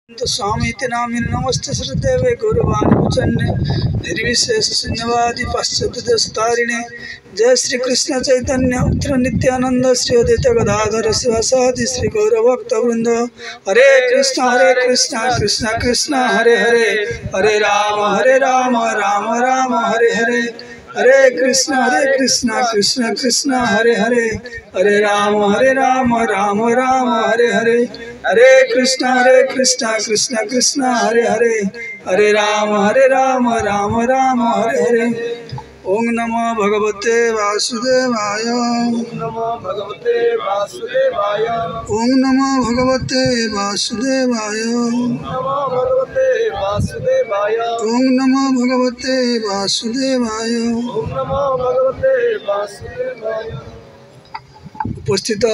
तो स्वामी नामिन नमस्ते श्रीदेवे गौरवाणी प्रचन्ने निर्विशेष शून्यवादी पाश्चात्यतारिणे जय श्री कृष्ण चैतन्य उत्तर नित्यानंद श्री अद्वैत गदाधर शिवासादि श्री गौरभक्त वृंद हरे कृष्ण कृष्ण कृष्ण हरे हरे हरे राम राम राम हरे हरे हरे कृष्ण कृष्ण कृष्ण हरे हरे हरे राम राम राम हरे हरे हरे कृष्ण कृष्ण कृष्ण हरे हरे हरे राम राम राम हरे हरे ओम नमो भगवते वासुदेवाय ओम नमो भगवते वासुदेवाय ओम नमो भगवते वासुदेवाय ओम नमो भगवते वासुदेवाय ओम नमो भगवते वासुदेवाय ओम नमो भगवते वासुदेवाय। उपस्थित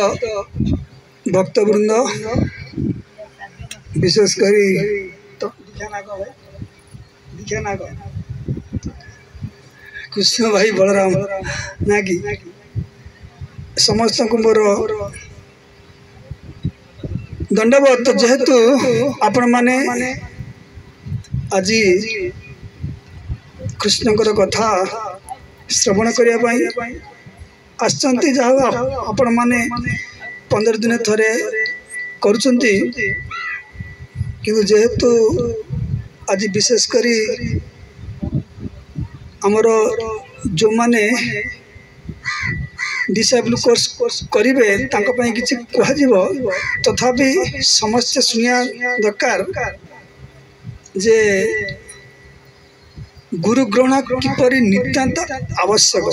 भक्तवृंद विशेष करी तो दिखा कृष्ण भाई बलराम ना कि समस्त को मोर दंडवत। जेहेतु आपण माने आज कृष्णकर कथा श्रवण करने आसचंती जहाँ आपण माने 15 दिन थरे करुचंती किंतु जेहेतु आज विशेष करी आमर जो माने डिसेबल कोर्स करिवे तांको पई किछि कहजिवो तथापि समस्त सुनिया दरकार जे गुरु ग्रहण किपरि नितांत आवश्यक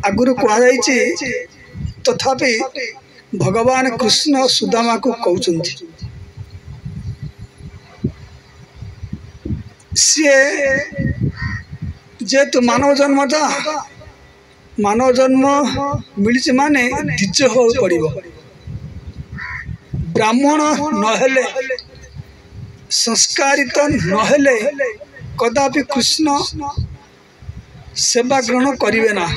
आगुरु कह जाइछि। तथापि भगवान कृष्ण सुदामा को कहउचंती से जेतु मानव जन्म था मानव जन्म मिली माने द्विज हो पड़िबो ब्राह्मण नहेले संस्कारित नहेले कदापि कृष्ण सेवा ग्रहण करिवे ना।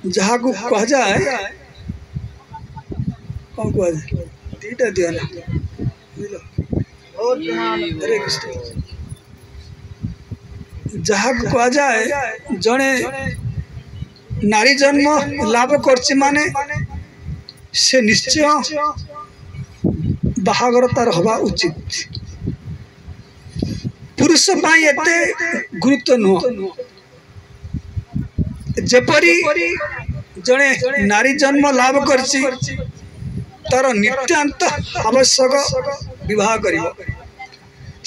जहाँ को कह जाए कौन कह जाए दीटा दिया ना हरे कृष्ण जहाँ कह जाए जड़े नारी जन्म लाभ करछि माने से निश्चय बाहागर तार हवा उचित पुरुष पाई एते गुरुत्व नुह जेपरी जड़े नारी जन्म लाभ करछि तार नित्यांत आवश्यक विवाह करिवो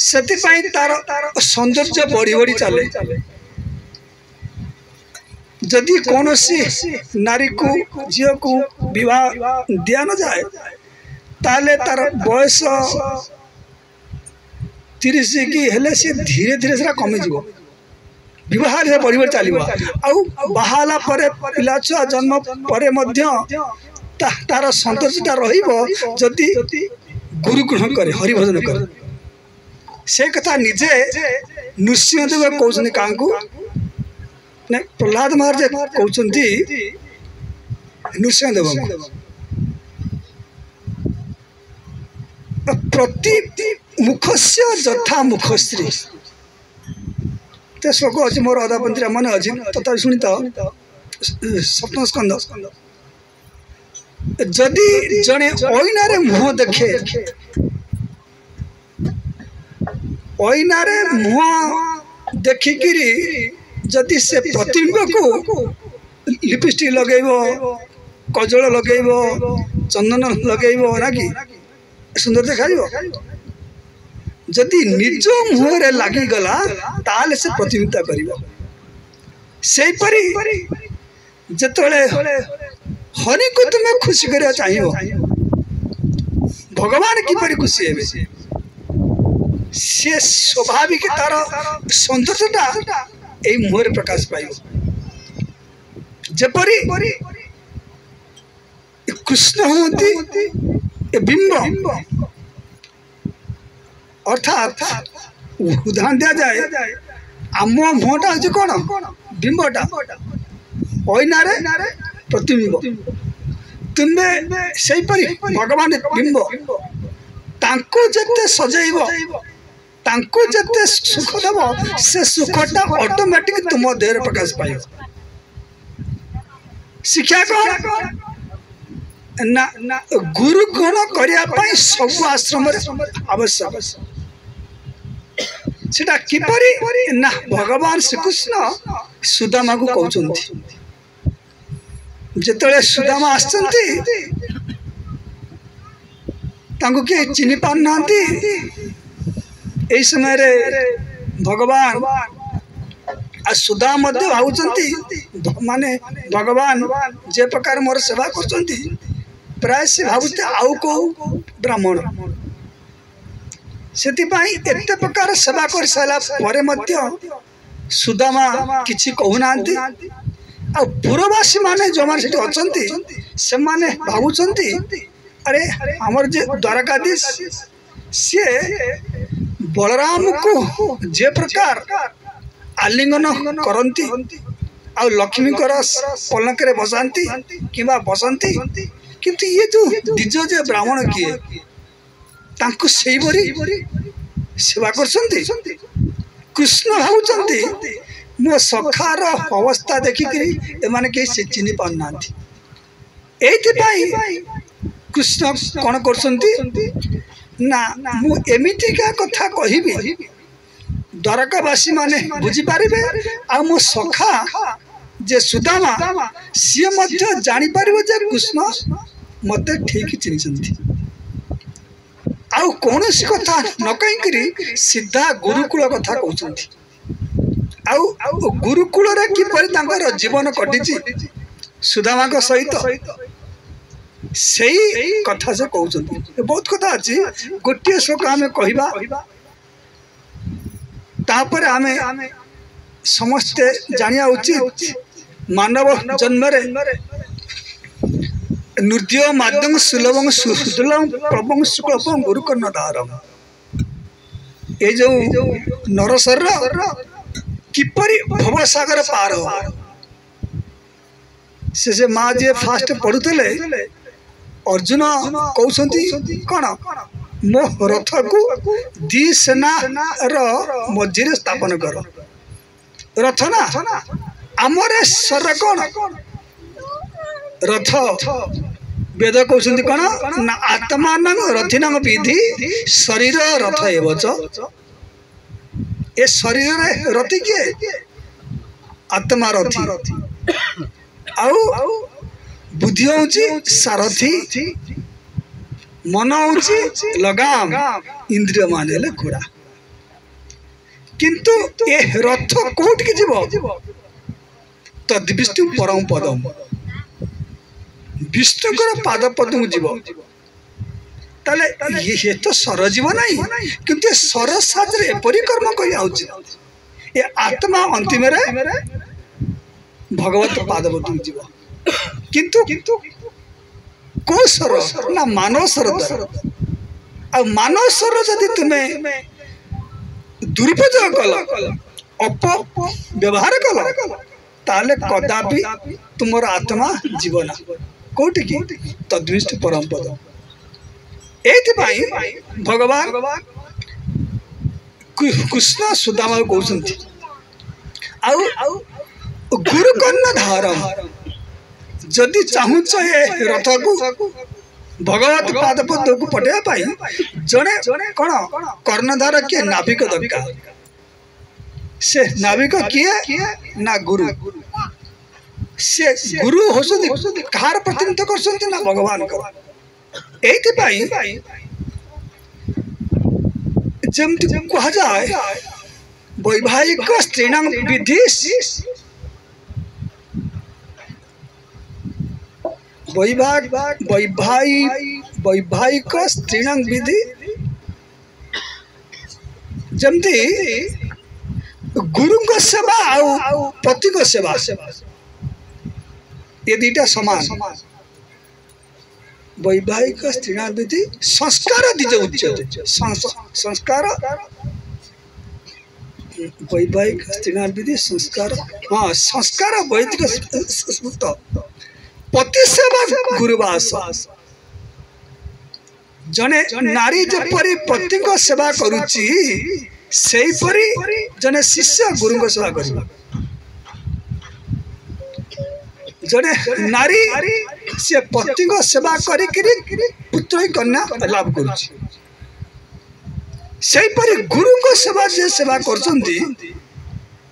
सेतिपाई तार सौंदर्य बढ़ी बढ़ी चले। जदि कौन सी नारी को झील को विवाह दिया न जाए ताले तार बयस 30 की हेले से धीरे धीरे से कमी जीव विवाह बढ़ी बढ़ी चलो आउ बाहाला परे पिला छुआ जन्म परे मध्य तार सौंदर्यटा रहिबो जदि गुरु ग्रहण करे हरि भजन करे से कथा निजे नृसिंहदेव कहते क्या प्रहलाद महाराज कहते नृसिंहदेव प्रति मुखस्य जथा मुखश्री तो श्लोक अच्छी मोर अदापंथी मन अच्छी तथा शुणी तो सप्तम स्कंद जदि जड़े ओइनारे मुह देखे ओइनारे मुह देखिकी जदि से प्रतिबिंब को लिपस्टिक लगेबो कजल लगेबो चंदन लगेबो ना कि सुंदर देखा जदि निज मुहरे लगी गला ताले से प्रतिबिंबिता करिवो से परी जतले हरि को तुम खुशी करिया चाहियो भगवान की परी खुशी हेबे से स्वाभाविक तार सौंदर्यटा ए मुहरे प्रकाश पाइबो जेपरी कृष्ण होती ए बिंब अर्थात उदाहरण दिया जाए आम मुहटा हूँ कौन बिंबटा ओइनारे प्रतिबिंब तुम्हें से भगवान बिंब तांको जते सजैब तांको जते सुख देव से सुखटा ऑटोमेटिक तुम देह प्रकाश पाइब। शिक्षा कौन ना गुरु ग्रहण करने सब आश्रम आवश्यक सेटा किपरि ना भगवान श्रीकृष्ण सुदामा को कहते जिते सुदामा आसते किए चिन्ह पार ना समय भगवान आ सुदा भावुं माने भगवान जे प्रकार मोर सेवा कर प्राय से भावुते आउ को ब्राह्मण से एत प्रकार सेवा कर सारा सुदामा किसी कहूना आ पुरवासी माने जो माने से माने भावुंट अरे हमर जे द्वारकाधीश सी बलराम को जे प्रकार आलिंगन करती आ लक्ष्मी पलंक रे बसाती कि बसंती किंतु ये जो दिज जे ब्राह्मण किए तांको सही बरी सेवा करछंती कृष्ण भावुंट मो सखार अवस्था देखिक एमाने के से चिन्ह पार ना कृष्ण कौन कर ना मु एमितिका कथा कहबी द्वारकावासी माने बुझी पारिबे आ मो सखा जे सुदामा सी मध्य जानी पारिबो जे कृष्ण मते ठीक चिन्हछंती आ कोनोसी कथा न कहीं सीधा गुरुकुल कथा कहउछंती आ गुरुकुल रे किपरि तांकर जीवन कटिछि सुदामा को सहित सही कथा से कहते बहुत कथा अच्छी गोटे श्लोक आम कहवा तापर आमे समस्ते जानिया उचित मानव जन्म नृत्य माध्यम सुलभ सुदुलभ प्रभु शुक्लम गुरुकर्ण दारम ये जो नरसर किपरि भवसागर पार हो से माँ जे फास्ट पढ़ुले अर्जुन कहते कौन मो रथ को दी सेना मझे स्थापन कर रथ ना आमर सर कौन रथ वेद कहते कौन ना आत्मा रथिना विधि शरीर रथ एवच ए शरीर रथी किए आत्मा रथी आउ बुद्धि हूँ सारथी मन हूँ लगाम इंद्रिय मान घोड़ा किंतु ए रथ कोट के जीव तद विष्णु परम पदम विष्णुकर पाद पद्म जीव ताले ये तो सर जीव नहीं किंतु सर साथ एपरी कर्म कर आत्मा अंतिम भगवत पाद पद्म जीव किंतु को सर ना मानव सर आ मानव सर जदि तुम्हें दुरुपयोग कल अपव्यवहार कल ताले कदापि तुमर आत्मा जीवना कोटि की तद्विष्ट परम पद एथि भगवान कृष्ण सुदामा कहते गुरुकर्ण धारम जदि चाहूच ये रथ को भगवत पाद पद्म को पटेवाई जड़े कौन कर्णधार किए नाविक दरकार से नाविक किए ना गुरु से गुरु होती कहार प्रतिनिधित्व कर ना भगवान जमती कह जाए वैवाहिक स्त्रीण विधि वैवाहिक स्त्रीण विधि जमती गुरु को सेवा आउ पति को सेवा ये दीटा समान वैवाहिक स्त्रीण विधि संस्कार दिज उच्यते संस्कार वैवाहिक स्त्रीण विधि संस्कार हाँ संस्कार वैदिक स्मृत पति सेवा गुरुवास जने नारी जपरी पति को सेवा करुची सेही परी जने शिष्य गुरु को सेवा करिबा जने नारी से पति को सेवा करी पुत्र कन्या लाभ करुची सेही परी गुरु को सेवा जे सेवा करछंती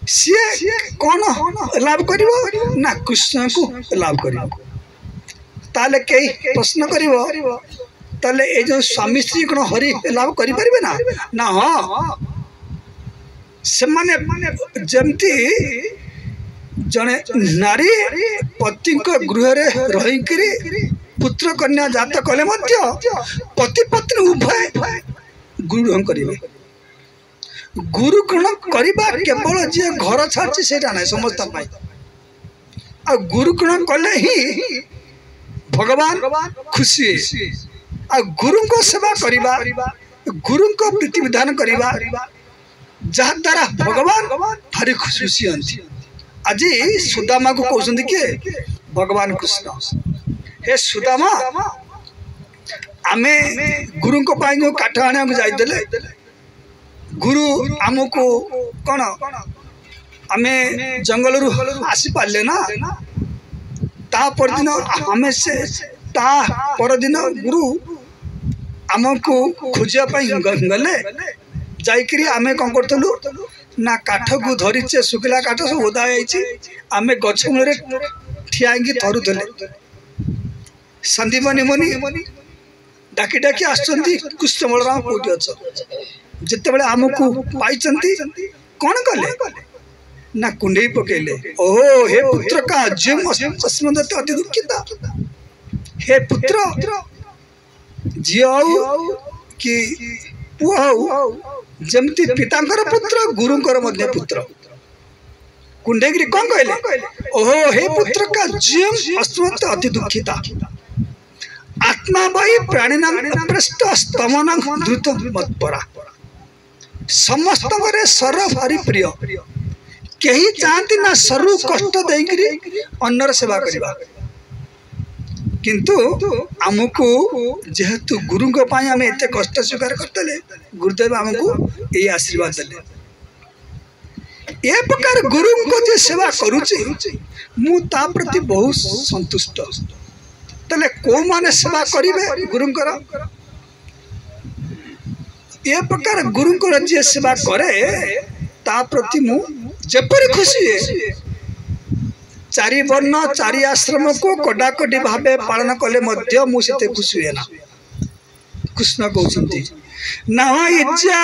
सी कौन लाभ करिवो ना कृष्ण को लाभ करिवो ताले कई प्रश्न करिवो ताले ए जो स्वामी स्त्री कोन हरि लाभ करि परिबे ना ना हां से माने जमती जने नारी पति को गृह रे रही करी पुत्र कन्या जात कले मध्य पति पत्नी उभय गुरु करिवे गुरु ग्रहण करवा केवल जे घर छाड़ी सेटा ना समस्त आ गुरु ग्रहण कले ही भगवान खुशी आ गुरु को सेवा करवा गुरु को प्रीति विधान करवा जहा द्वारा भगवान भारी खुशी हंती आज सुदामा को कहते किए भगवान कृष्ण हे सुदामा आमे गुरु को पाई काठ आने को जाइदेले गुरु आमको कौन आमे जंगल रु आसी पाले ना ता परदिन आमे से ता परदिन गुरु आमको खोजिया पाई गले जाइकरी आमे कौन करतलु ना काठ को धरीचे सुखिला काठ सब ओदा जाइछि आमे गछ मूले ठियांगी थरुथले संदीपनी मनी डाकी डाकी आछंती कृष्ण बलराम कोठी अछ जिते बड़े आमको पाई कौन कले ना कुंडे पकेले ओहो हे पुत्र का जीव अस्मदत अति दुखिता हे पुत्र जियो कि पुओ जमती पितांकर पुत्र गुरुंकर मध्य पुत्र कुंडेगिरी कौन कहले ओहो हे पुत्र का जीव अस्मदत अति दुखिता आत्मा वही प्राणीनाम पृष्ठ स्तमन द्रुत मत्परा समस्त सर भारी प्रिय कहीं चाहती ना सरु कष्ट देकरी अन्नर सेवा करवा किंतु आमको जेहेतु गुरु को पाई आमे एते कष्ट स्वीकार करतले गुरुदेव आमको ये आशीर्वाद देले ए प्रकार गुरु को जे सेवा करूची मु ता प्रति बहुत संतुष्ट तले को माने सेवा करिवे गुरुंकर ये प्रकार गुरु को जे सेवा करे ता प्रति मु जेपरी खुशी है चारि वर्ण चारि आश्रम को कडाकडी भावे पालन कले मध्य मु सेते खुशी है ना कृष्ण कहउछंती ना इज्जा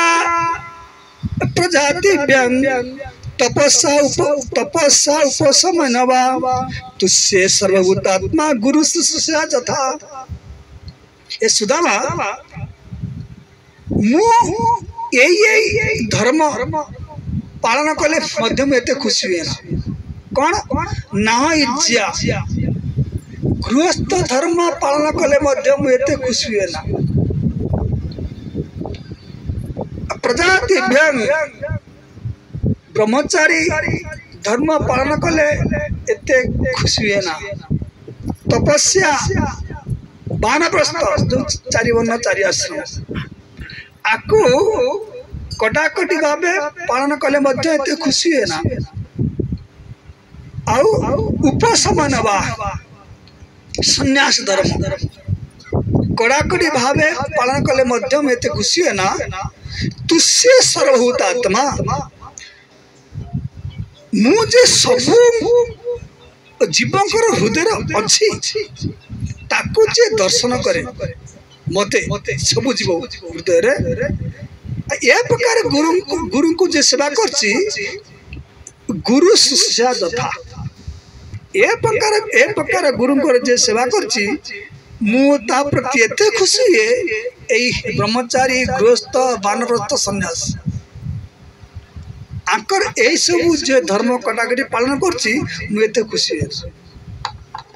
प्रजाति व्यंग तपस्या उपशमनवा तुस्य सर्वभूतात्मा गुरु शुश्रूषा जथा ए सुदामा मु यही धर्म पालन कले मध्य में एते खुशी हुए ना कौन ना इज्जा गृहस्थ धर्म पालन कले मध्य में एते खुशी हुए ना प्रजाति व्यंग ब्रह्मचारी धर्म पालन कले एते खुशी हुए ना तपस्या बानप्रस्थ जो चारि वर्ण चारि आश्रम आकु कटाकटी भावे पालन कले मध्य एते खुशी है ना आउ उपशमन बा संन्यास धर्म कड़ाकड़ी भावे पालन कले मध्य में एते खुशी है ना तुस्य सर्वभूत आत्मा मुझे सब जीवंकर हृदय अच्छी ताकू जे दर्शन करे मते सब जीव हृदय ए प्रकार गुरु को जे सेवा करछि गुरु शिष्य जथा ए प्रकार गुरु को जे सेवा करछि मु ता प्रति एते खुशी है एई ब्रह्मचारी गृहस्थ वानप्रस्थ सन्यास आकर ए सब जे धर्म कटाकटी पालन करछि मु एते खुशी है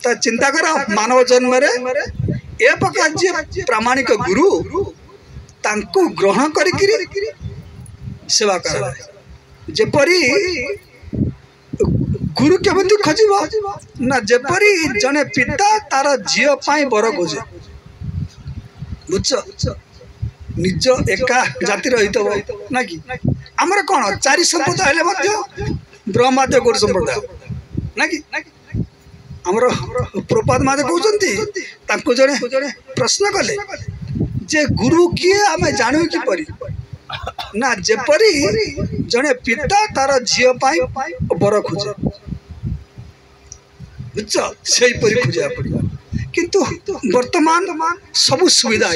ता चिंता करा मानव जन्म रे ए प्रकार जे प्रामाणिक गुरु तांको ग्रहण करिकरी सेवा करा जेपरी गुरु केमती खोज ना जेपरी जने पिता तार झील बर खोजे बुझ निज एका जाति रही ना कि आमर कौन चारि संप्रदाय ब्रह्मादेव गुरु संप्रदाय ना कि आमर प्रपात महादेव कहते जड़े प्रश्न कले जे गुरु किए आम जानू किपरि ना जेपरी जने पिता तार झील बर खोजे बुझ से खोजा पड़ा किंतु वर्तमान सब सुविधा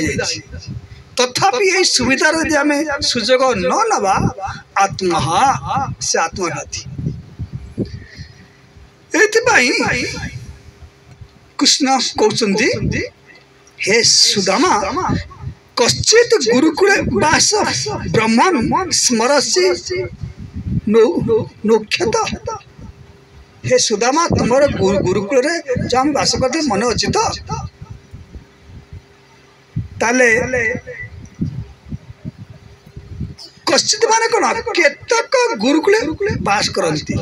तथापि यही सुविधार यदि आम सुजोग न नवा आत्मा से आत्मघाती कृष्ण कहते हे सुदामा कश्चित गुरुकुले वास ब्रह्मन् स्मरसि नोख्यत हे सुदामा तुमर गुरुकुल जो हम वास करते मन अच्छी तो ताले कश्चित माने कौन केतक गुरुकुले वास करती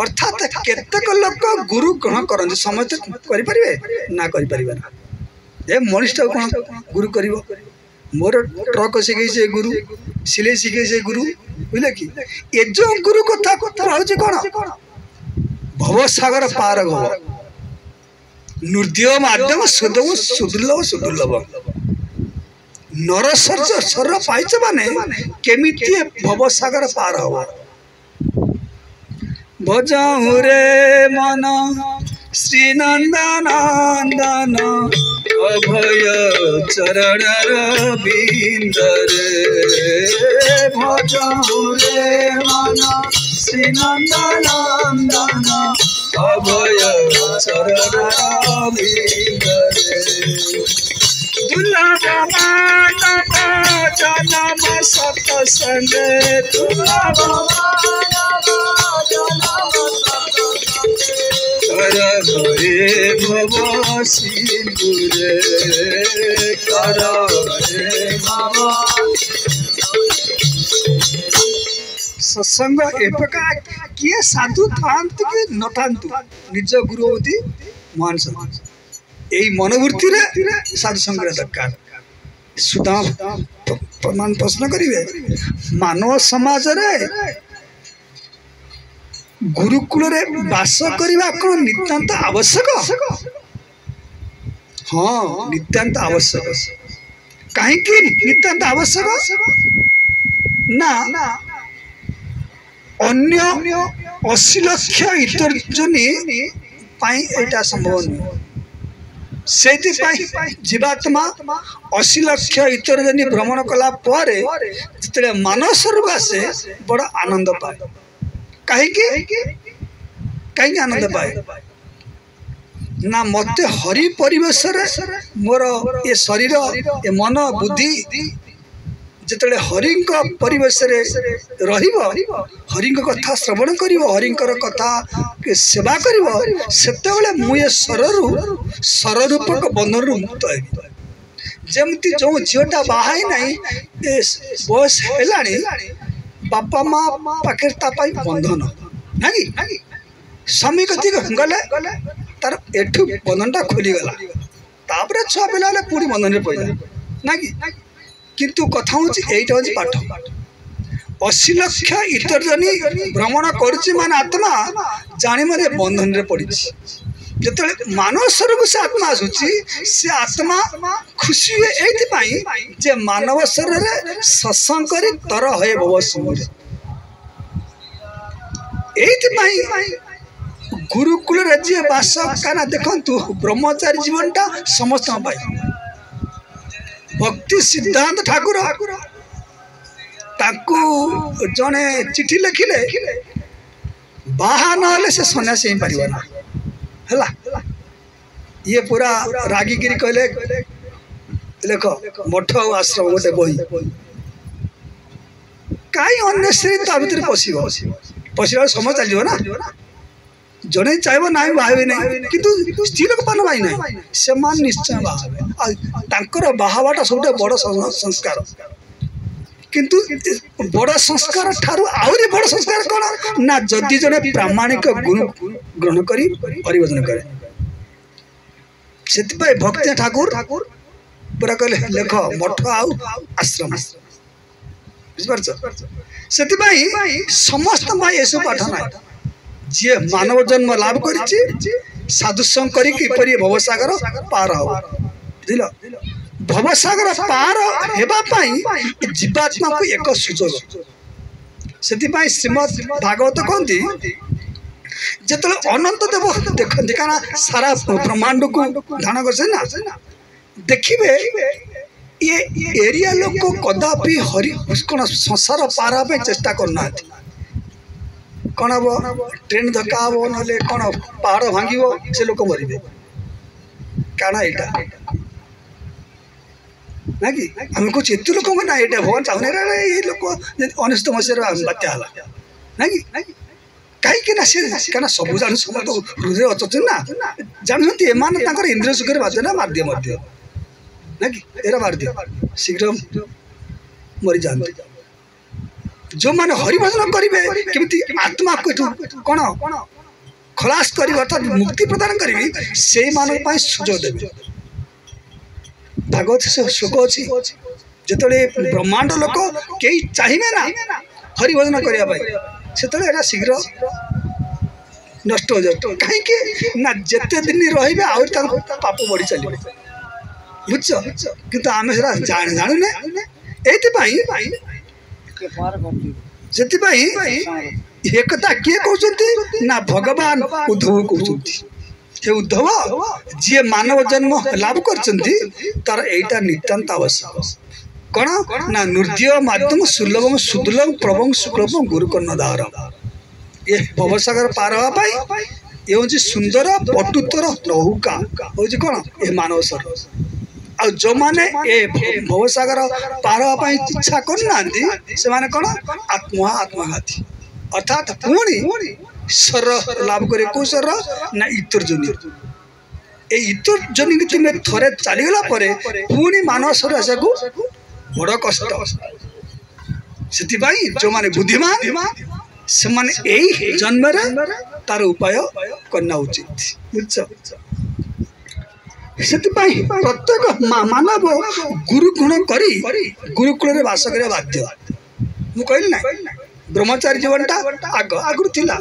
अर्थात केतक लोक गुरु ग्रहण करते समस्त करें ना करें ए मनीषटा कौन गुरु कर मोर ट्रक शिखे से गुरु सिले शिखे से गुरु बुझे कि ये जो गुरु कथा हूँ कौन भवसागर पार भव नृद्य माध्यम सुदम सुदुर्लभ सुदुर्लभ नरसर शरीर पाइच माने केमिति भवसागर पार हव भजहु रे मन श्री नंदन अभय चरण रविंद रे भजहु रे मन श्री नंदन अभय चरण रविंद रे दुर्लभ मानव जन्म सत्संग दुर्लभ कर हे भव सिंदूर कर हे भव सत्संग एप्रकार किए साधु थांतु कि न थांतु निज गुरु होती महान समाज यही मनोवृत्ति रे साधु संग दरकार सुधा प्रमाण प्रश्न करिवे मानव समाज रे गुरुकुल रे वास करबा कोन नितांत आवश्यक हाँ नितांत आवश्यक कहीं कि नितांत आवश्यक ना अन्य 80 लाख इतर्जनी एटा संभव नहीं से जीवात्मा 80 लाख इतर्जनी भ्रमण कला जिते मानव स्वरूप आसे बड़ आनंद पाए कहीं आनंद पाए ना मत हरि परिवेश मोर ये शरीर ये मन बुद्धि जिते हरि परिवेश हरि कथा श्रवण कर हरि कथा सेवा कर मुझे सर रूपक बंधन रु मुक्त जमती जो झीटा बाहाई ना बयस है बापा माँ पाखे बंधन ना कि स्वामी कति गले तार एठू बंधनटा खोलीगला छुआ पिला पूरी बंधन में पड़ा ना कि किंतु कथा हूँ पाठ 80 लाख इतर्जनी भ्रमण करुच्ची मान आत्मा जानी मारे बंधन रे पड़ी जो मानव स्वरूप से आत्मा आसूची से आत्मा खुशी हुए जे मानव शरीर सत्संग कर तर हे भव सिंह गुरुकुल जी बास क्या देखु ब्रह्मचारी जीवनटा समस्त भक्ति सिद्धांत ठाकुर जने चिठी लिखिले बाहा ना से सन्यासी ही पार ना है ये पूरा रागिगिरी कहले देख मठ आश्रम गोटे बही कहीं अन्य स्त्री ता भर पशा समय चलो ना जड़े चाहब ना बाहे ना कि स्त्री लोक मान बाई ना से निश्चय बाहे बाहाटा सब बड़ संस्कार किंतु बड़ संस्कार ठारू आहरी बड़ संस्कार कौन ना जदि जने प्रामाणिक गुरु ग्रहण करी हरिभजन करे से भक्ति ठाकुर पूरा कहले लेख मठ आउ आश्रम बुझिपार से समस्त ये सब पाठ ना जी मानव जन्म लाभ करिछि साधु संग करी किपरि भवसागर पार हो बुझिल भवसागर पार हेबा पई जीवात्मा को एक सुजोग से श्रीमद भागवत कहती जिते अनंत देव देखते क्या सारा ब्रह्मांड को ध्यान कर देखिए ये एरिया लोग को कदापि हरि कौन संसार पार पे चेष्टा करना कौन हम ट्रेन धक्का हम ना कौन पहाड़ भांग से लोक मरबे क्या यहाँ ना कि आम कुछ एत लोक ना ये भगवान चाहूने ये लोक 19 मसीह बात्या ना कि कहीं क्या सब जान सब तो हृदय अच्छे ना जानते एम इंद्रिय सुख बाध्य ना मार दिए ना कि एरा मार दिए शीघ्र मरी जाते जो मैंने हरिभजन करेंगे केमती आत्मा को कौन खलास कर अर्थात मुक्ति प्रदान करी से मान सुजोग देवे भागवत से शोक अच्छी जो ब्रह्मांड लोक कई चाहिए ना हरिभजन करने से शीघ्र नष्ट हो जाए कहीं ना जिते दिन रही आउरी पाप बढ़ी चलिए बुझ कि आम जानूने ये एकता किए कहते ना भगवान उद्धव कहते उद्धव जी मानव जन्म लाभ कर एटा नितांत आवश्यक कौन ना नृत्य माध्यम सुलभम सुदुर्लभ प्रभम शुक्लभम गुरुकर्णदार ये भवसागर पार हाँपाई ये हूँ सुंदर पटुतर नौका हूँ कौन ये मानव सर आ जो मैंने ये भवसागर पार हाँपाई इच्छा करना से माने कौन आत्मघाती अर्थात पुणी स्वर लाभ करे को स्वर ना इतर जोनि ए इतर जोनि की तुम्हें थरे चलीगला पुणी मानव स्वर आशा को बड़ कष्ट से जो माने बुद्धिमान से माने यही जन्म तार उपाय करना उचित बुझ से प्रत्येक मानव गुरु गुण करी गुरुकुल बास कर बाध्य मु कहली ना ब्रह्मचारी जीवनटा आगु थिला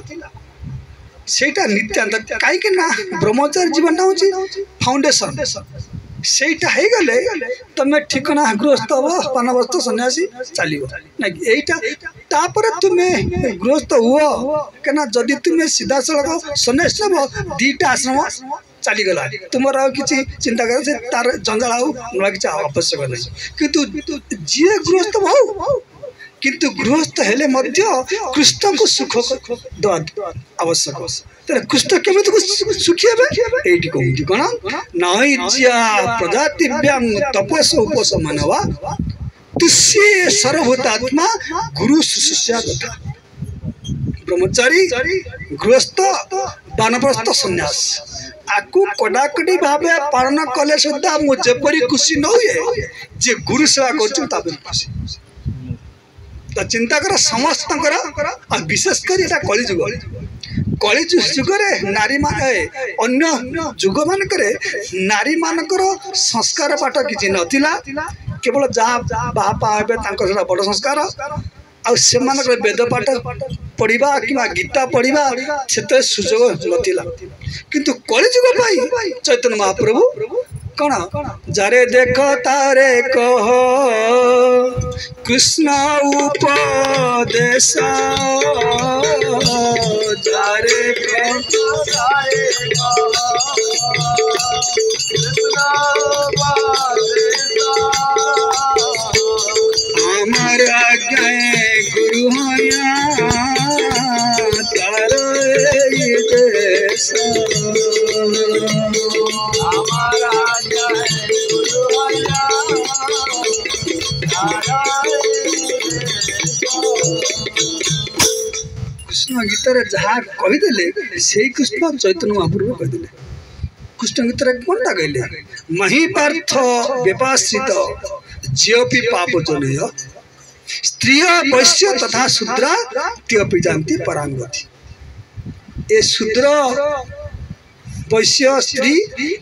सेटा नित्यांत कहीं ना ब्रह्मचारी जीवनटा हूँ फाउंडेशन सेटा है गले तमें ठिकाना गृहस्थ हम पानवस्थ सन्यासी चलो ना तापर तुम्हें गृहस्थ हुआ क्या जदि तुम्हें सीधा सड़क सन्यासी नब दीटा आश्रम चलीगला तुम कि चिंता कर तार जंजाल आउ कि आवश्यक नहीं किंतु जी गृहस्थ भाव किंतु गृहस्थ हेले मध्य कृष्ण को सुख दवा आवश्यक तेरे कृष्ण केमी सुखी हे ये कहती कौन नैज्या प्रजातिभ्यां तपस उपशमनवा तुष्ये सर्वभूतात्मा गुरु शुश्रूषा कथा ब्रह्मचारी गृहस्थ वानप्रस्थ सन्यास आकु कड़ाकड़ी भाव पालन कले सुधा मुझेपरी खुशी न हुए जे गुरु सेवा कर खुशी तो चिंता कर समस्त विशेषकर यहाँ कलिजुग नारी मान अन्य जुग मानक नारी मानकर संस्कार पाठ किसी नथिला केवल जहाँ बापा हे बड़ संस्कार आउ वेद पाठ पढ़ा कि गीता पढ़ा से सुजोग नथिला किंतु कलिजुग पाई चैतन्य महाप्रभु कौन जारे देख तारे कह कृष्ण उपदेश जारे हमार आज्ञा गुरु तारे देश कृष्ण गीत जहाँ कहीदे से कृष्ण चैतन्य महाप्रभु कहीदे कृष्ण गीत कौन कहले मही पार्थ व्यपाश्रित जेपी पाप जनय स्त्रिय वैश्य तथा शूद्रा त्यपि जानती परांगति। ए शूद्र वैश्य स्त्री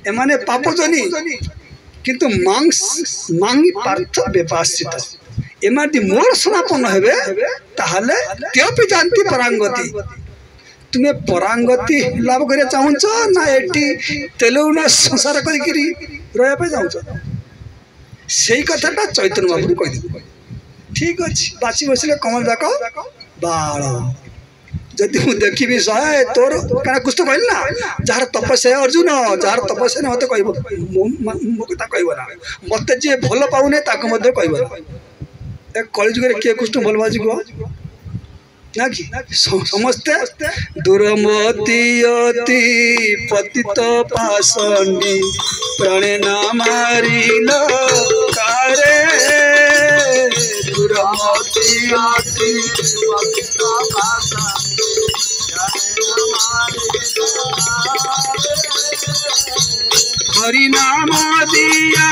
एमाने पापजनी किंतु मांगी पार्थ व्यपाश्रित एमादी मोर समापन हेबे ताहले त्यपि जानती परांगति। तुम्हें परांगति लाभ करे चाहूच ना एटी तेलुगुना संसार करी रहा पे चाहूच से कथाटा चैतन्य महाप्रभु कहीदे। ठीक अच्छे बासी बसले कमल जाक बाल जदि मुझे देखी सहाय तोर क्या कुछ तो कहल ना जार तपस्या अर्जुन जार तपस्या मत कह मो कथा कहना मत जी भल पाऊने कहना कलिजुग किए कृष्ण भल बाजी कह ना कि समस्ते दुर्मति अति पतित पाषंडी प्राणे न मारिल कारे दुर्मति अति पतित पाषंडी हरि नाम दिया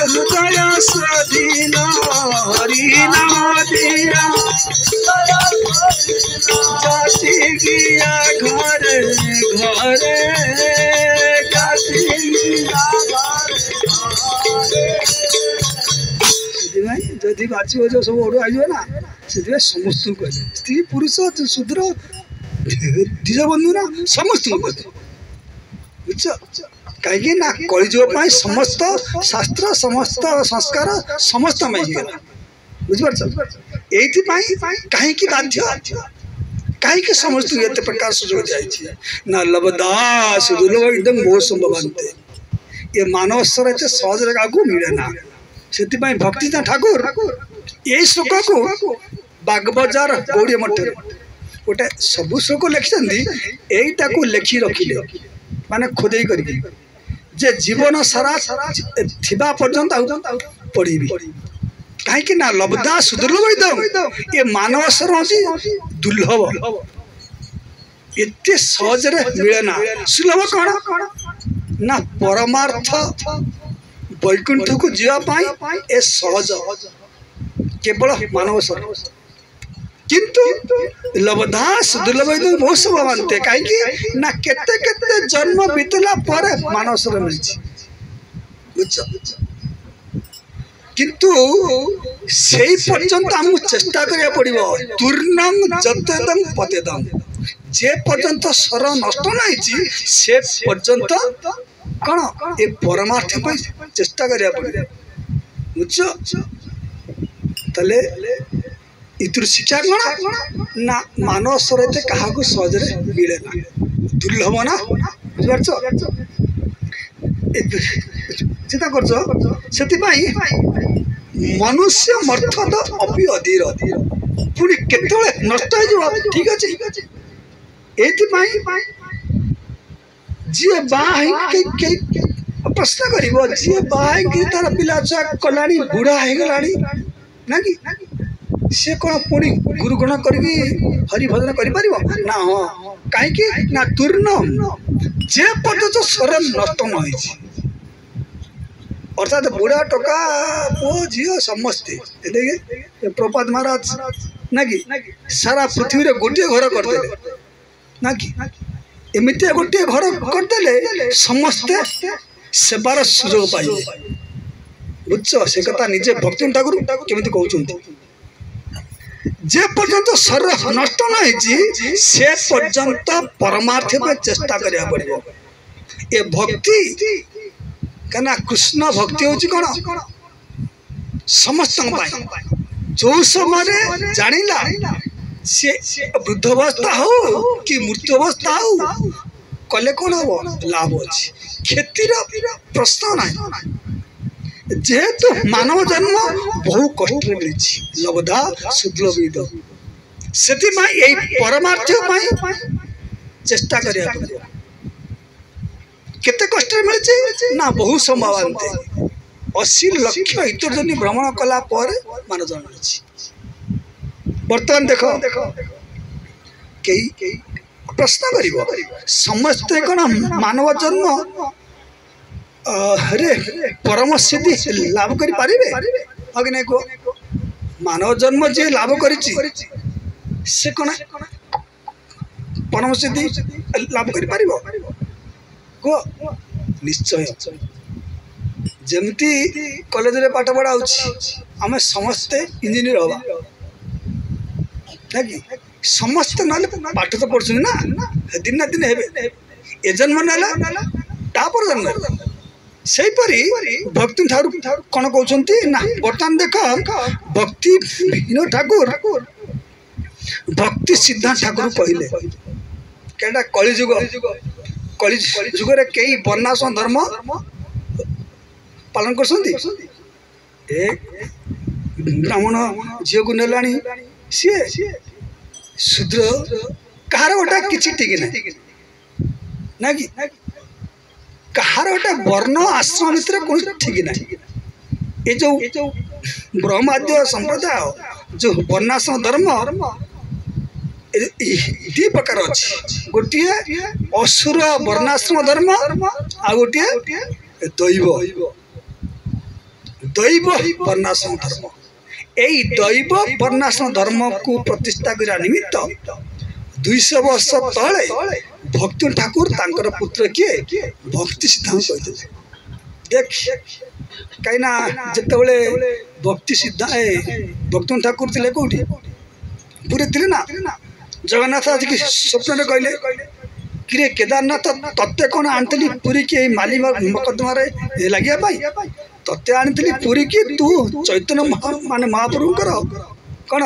हृदय स्वाधीन हरि नाम दिया जाति गया घरे घरे जाति जदि बाची जो सब ओढ़ आई ना से समस्त कहले स्त्री पुरुष शूद्र द्विज बंधु ना समस्त बुझ कहीं ना कलिजुग समस्त शास्त्र समस्त संस्कार समस्त माइगला बुझिपार कहीं बाध्य कहीं समस्त ये प्रकार सुजोग जाए ना लबदास दुर्लभ एकदम बहुत संभवान्ते ये मानव स्तर एत सहज आगे मिले ना से भक्ति ठाकुर यही श्लोक को बागबजार गौड़ी मठ गोटे सब श्लोक लिखिं यहीटा को लिखि रखिले माने खोदे करी जे जीवन सारा थिबा पर्यंत पढ़ी कहीं ना लब्धा सुदुर्लभ ये मानव स्तर दुर्लभ एते सहज मिले ना सुलभ कौन ना परमार्थ वैकुंठ को जीवाई ए सहज केवल मानव स्तर किंतु लब्धा सुदुर्लभ बहुत सब मानते कहीं ना केते केते जन्म बीतला पर मानव स्तर मिली बुझ किंतु से पर्यंत आमको चेष्टा करिया पड़िबो तूर्णं जतेदं पतेदं जे पर्यंत स्वर नष्ट नहीं से पर्यंत कौन ये परमार्थ चेष्टा करिया पड़िबो बुझ तले इतर शिक्षा कौन ना मानव स्वर एते कहा को सहजरे मिले ना दुर्लभ ना बुझ चिंता कर मनुष्य मर्थद अभी अधीर पुणी केतले नष्ट हो ठीक अच्छे ये जी प्रश्न कर जी बाहर तार पिला छुआ कला बुढ़ा हो गला ना कि सी कौन पुणी गुरुगुण कर हरिभजन कर ना हाँ कहीं ना तूर्णम जे पर्यंत स्वर नष्ट न अर्थात बुढ़ा टोका पु झी समस्ते प्रपात महाराज ना कि सारा पृथ्वी रे गोटे घर करदे ना कि एमती गोटे घर करदे समस्ते सेवार सुजोग पाइबे बुझ से कथा निजे भक्ति ठाकुर केमिति कहउछन्ति जे पर्यंत शरीर नष्ट नहीं से पर्यंत परमार्थ पे चेष्टा करिया पड़िबो ए भक्ति कना कृष्ण भक्ति होची कोन समस्त जो समय जानिला से वृद्ध अवस्था हो कि मृत्यु अवस्था हो कले कौन हम लाभ अच्छी क्षतिर प्रश्न ना जेहेतु मानव जन्म बहु कष्ट मिली लब्धा सुदुर्लभ से परमार्थ चेष्टा करिया केते कष्ट मिली ना बहु संभावना 80 लाख इतरजनी भ्रमण कला पर मानव जन्म मिली बर्तमान देखो कई प्रश्न कर समस्ते कौन मानव जन्म रे परम सिद्धि लाभ कर पारे अग्नि को मानव जन्म जे लाभ करिछि से कोन परम सिद्धि लाभ करि पारिबो को निश्चय जमती कॉलेज रे पाठ पढ़ा होछि आमे समस्त इंजीनियर होबा नाकि समस्त नाले पाठ तो पढ़छुनी ना दिन ना दिन हेबे ए जन्म नाला तापर जन्म सेही परी भक्ति ठाकुर कौन कहते ना बर्तमान देख भक्ति विनोद ठाकुर भक्ति सिद्धांत ठाकुर कहले केटा कलिजुग कलिजुग कई वर्णाश्रम धर्म पालन कर झील को नेलानी सी शूद्र कहार गोटा किसी ठीक ना कि कहार गोटे वर्ण आश्रम भितर कौन ठीक ना ये जो ब्रह्माद्य संप्रदाय जो वर्णाश्रम धर्म दी प्रकार अच्छी गोटे असुर वर्णाश्रम धर्म आ गोटे दैव दैव वर्णाश्रम धर्म यही दैव वर्णाश्रम धर्म को प्रतिष्ठा करा निमित्त 200 वर्ष तले भक्ति ठाकुर तांकर पुत्र किए भक्ति सिद्धांत कहते देख कहीं जिते भक्ति सिद्धांत भक्ति ठाकुर थे कौटी पूरे थे ना जगन्नाथ आज की स्वप्न कहले कि केदारनाथ तत्ते कौन आनी पूरी की माली मकदमा लगे तत्ते आनी पूरी की तू चैतन्य मान महाप्रभु कौन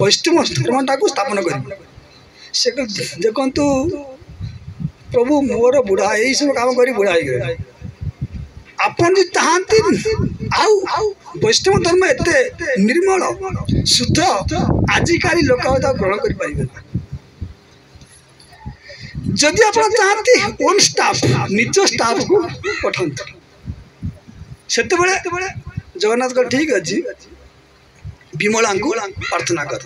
वैष्णव धर्मटा को स्थापन कर से देखु प्रभु मोर बुढ़ा यही सब काम कर बुढ़ा हो आपन जो चाहती वैष्णव धर्म एत निर्मल शुद्ध आजिकाली लोक ग्रहण कर जदि आप चाहती ओन स्टाफ निज स्टाफ को पठाते से जगन्नाथ को ठीक अच्छी विमला को प्रार्थना कर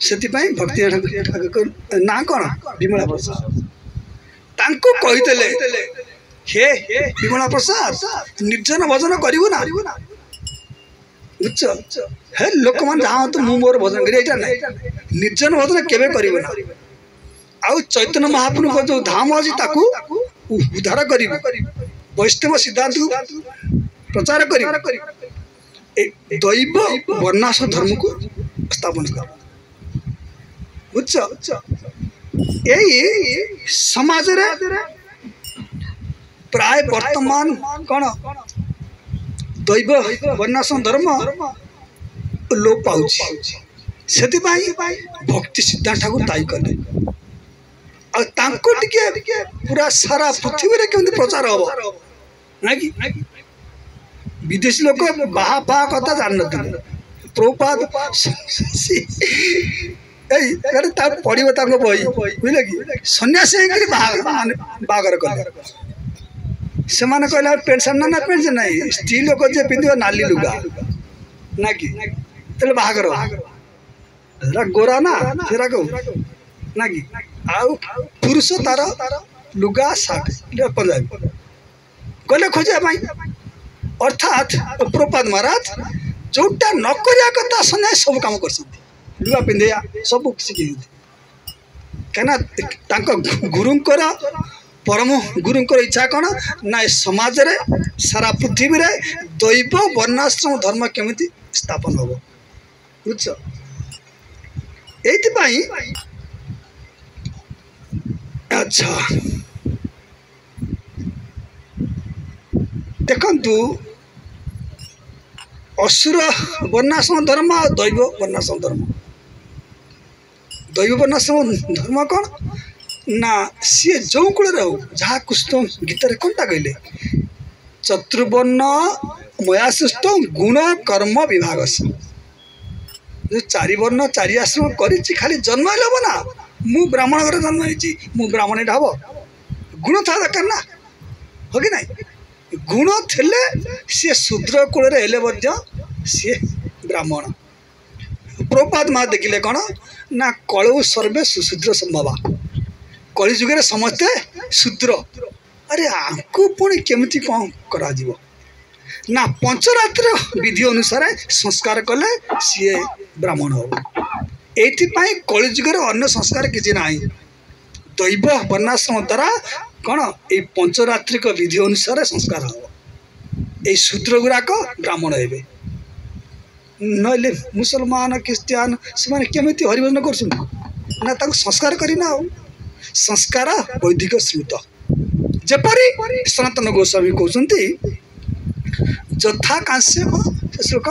से भक्ति ठाकुर ना कौन विमला प्रसाद कही हे विमला प्रसाद निर्जन भजन करू ना बुझ हे लोक मैंने जहाँ तो मुझे मोर भजन कर निर्जन भजन केवे कर आउ चैतन्य महाप्रभु को जो धाम अच्छी उद्धार कर वैष्णव सिद्धांत प्रचार कर दैव वर्णाश्रम धर्म को स्थापन कर बुझ यही समाज प्राय वर्तमान कौन दैव वर्णाश्रम धर्म लोप पाऊँ से भक्ति सिद्धांत ठाकुर ताई कले पूरा सारा पृथ्वी रे केमती प्रचार हम ना कि विदेशी लोक बाहा बाहा कथा जान प्रभुपाद पढ़ो बही बुझे कि सन्यासी बागर कले से कहले पेंट सार्ट ना पेंट ना स्त्री लोक जे पिंध नाली लुगा ना कि बाहागर गोरा ना फेरा को ना कि आउ पुरुष तार लुगा सार्ट पंजाबी गले खोजा अर्थात प्रभुपाद महाराज जोटा नकरिया कथा सन्यासी सब काम कर लुगा पिंधे सब शिखी कहीं गुरुंकर परम गुरुंकर इच्छा कौन ना समाज रे सारा पृथ्वी रे दैव वर्णाश्रम धर्म केमिति स्थापन हम बुझ ये अच्छा देखु असुर वर्णाश्रम धर्म और दैव वर्णाश्रम धर्म कौन ना सी जो कूल हो जहाँ कृष्ण गीत कौनटा कहले चतुर्वर्ण मया सृष्ट गुण कर्म विभाग जो चारि वर्ण चारि आश्रम कर खाली जन्म हम ना मु ब्राह्मण घर जन्म हो ब्राह्मण यहाँ हम गुण था दरकार ना हो कि नहीं गुण थे सी शूद्र कूल सी ब्राह्मण प्रभुपाद महा देखिले कौन ना कलौ सर्वे सुशूद्र संभवा कलिजुगे समस्ते शूद्र अरे आंकु पुणी केमिति कौन करा ना पंचरात्र विधि अनुसार संस्कार कले सी ब्राह्मण हम। ये कलिजुगर अन्य संस्कार किसी ना दैव वर्णाश्रम द्वारा कौन ये पंचरात्रिक विधि अनुसार संस्कार हम। ये शूद्र गुड़ाक ब्राह्मण हे ना मुसलमान क्रिस्टियान से केमी हरिभजन कर संस्कार करना संस्कार वैदिक श्रुत जपरी सनातन गोस्वामी कहते यथा कांस्य श्लोक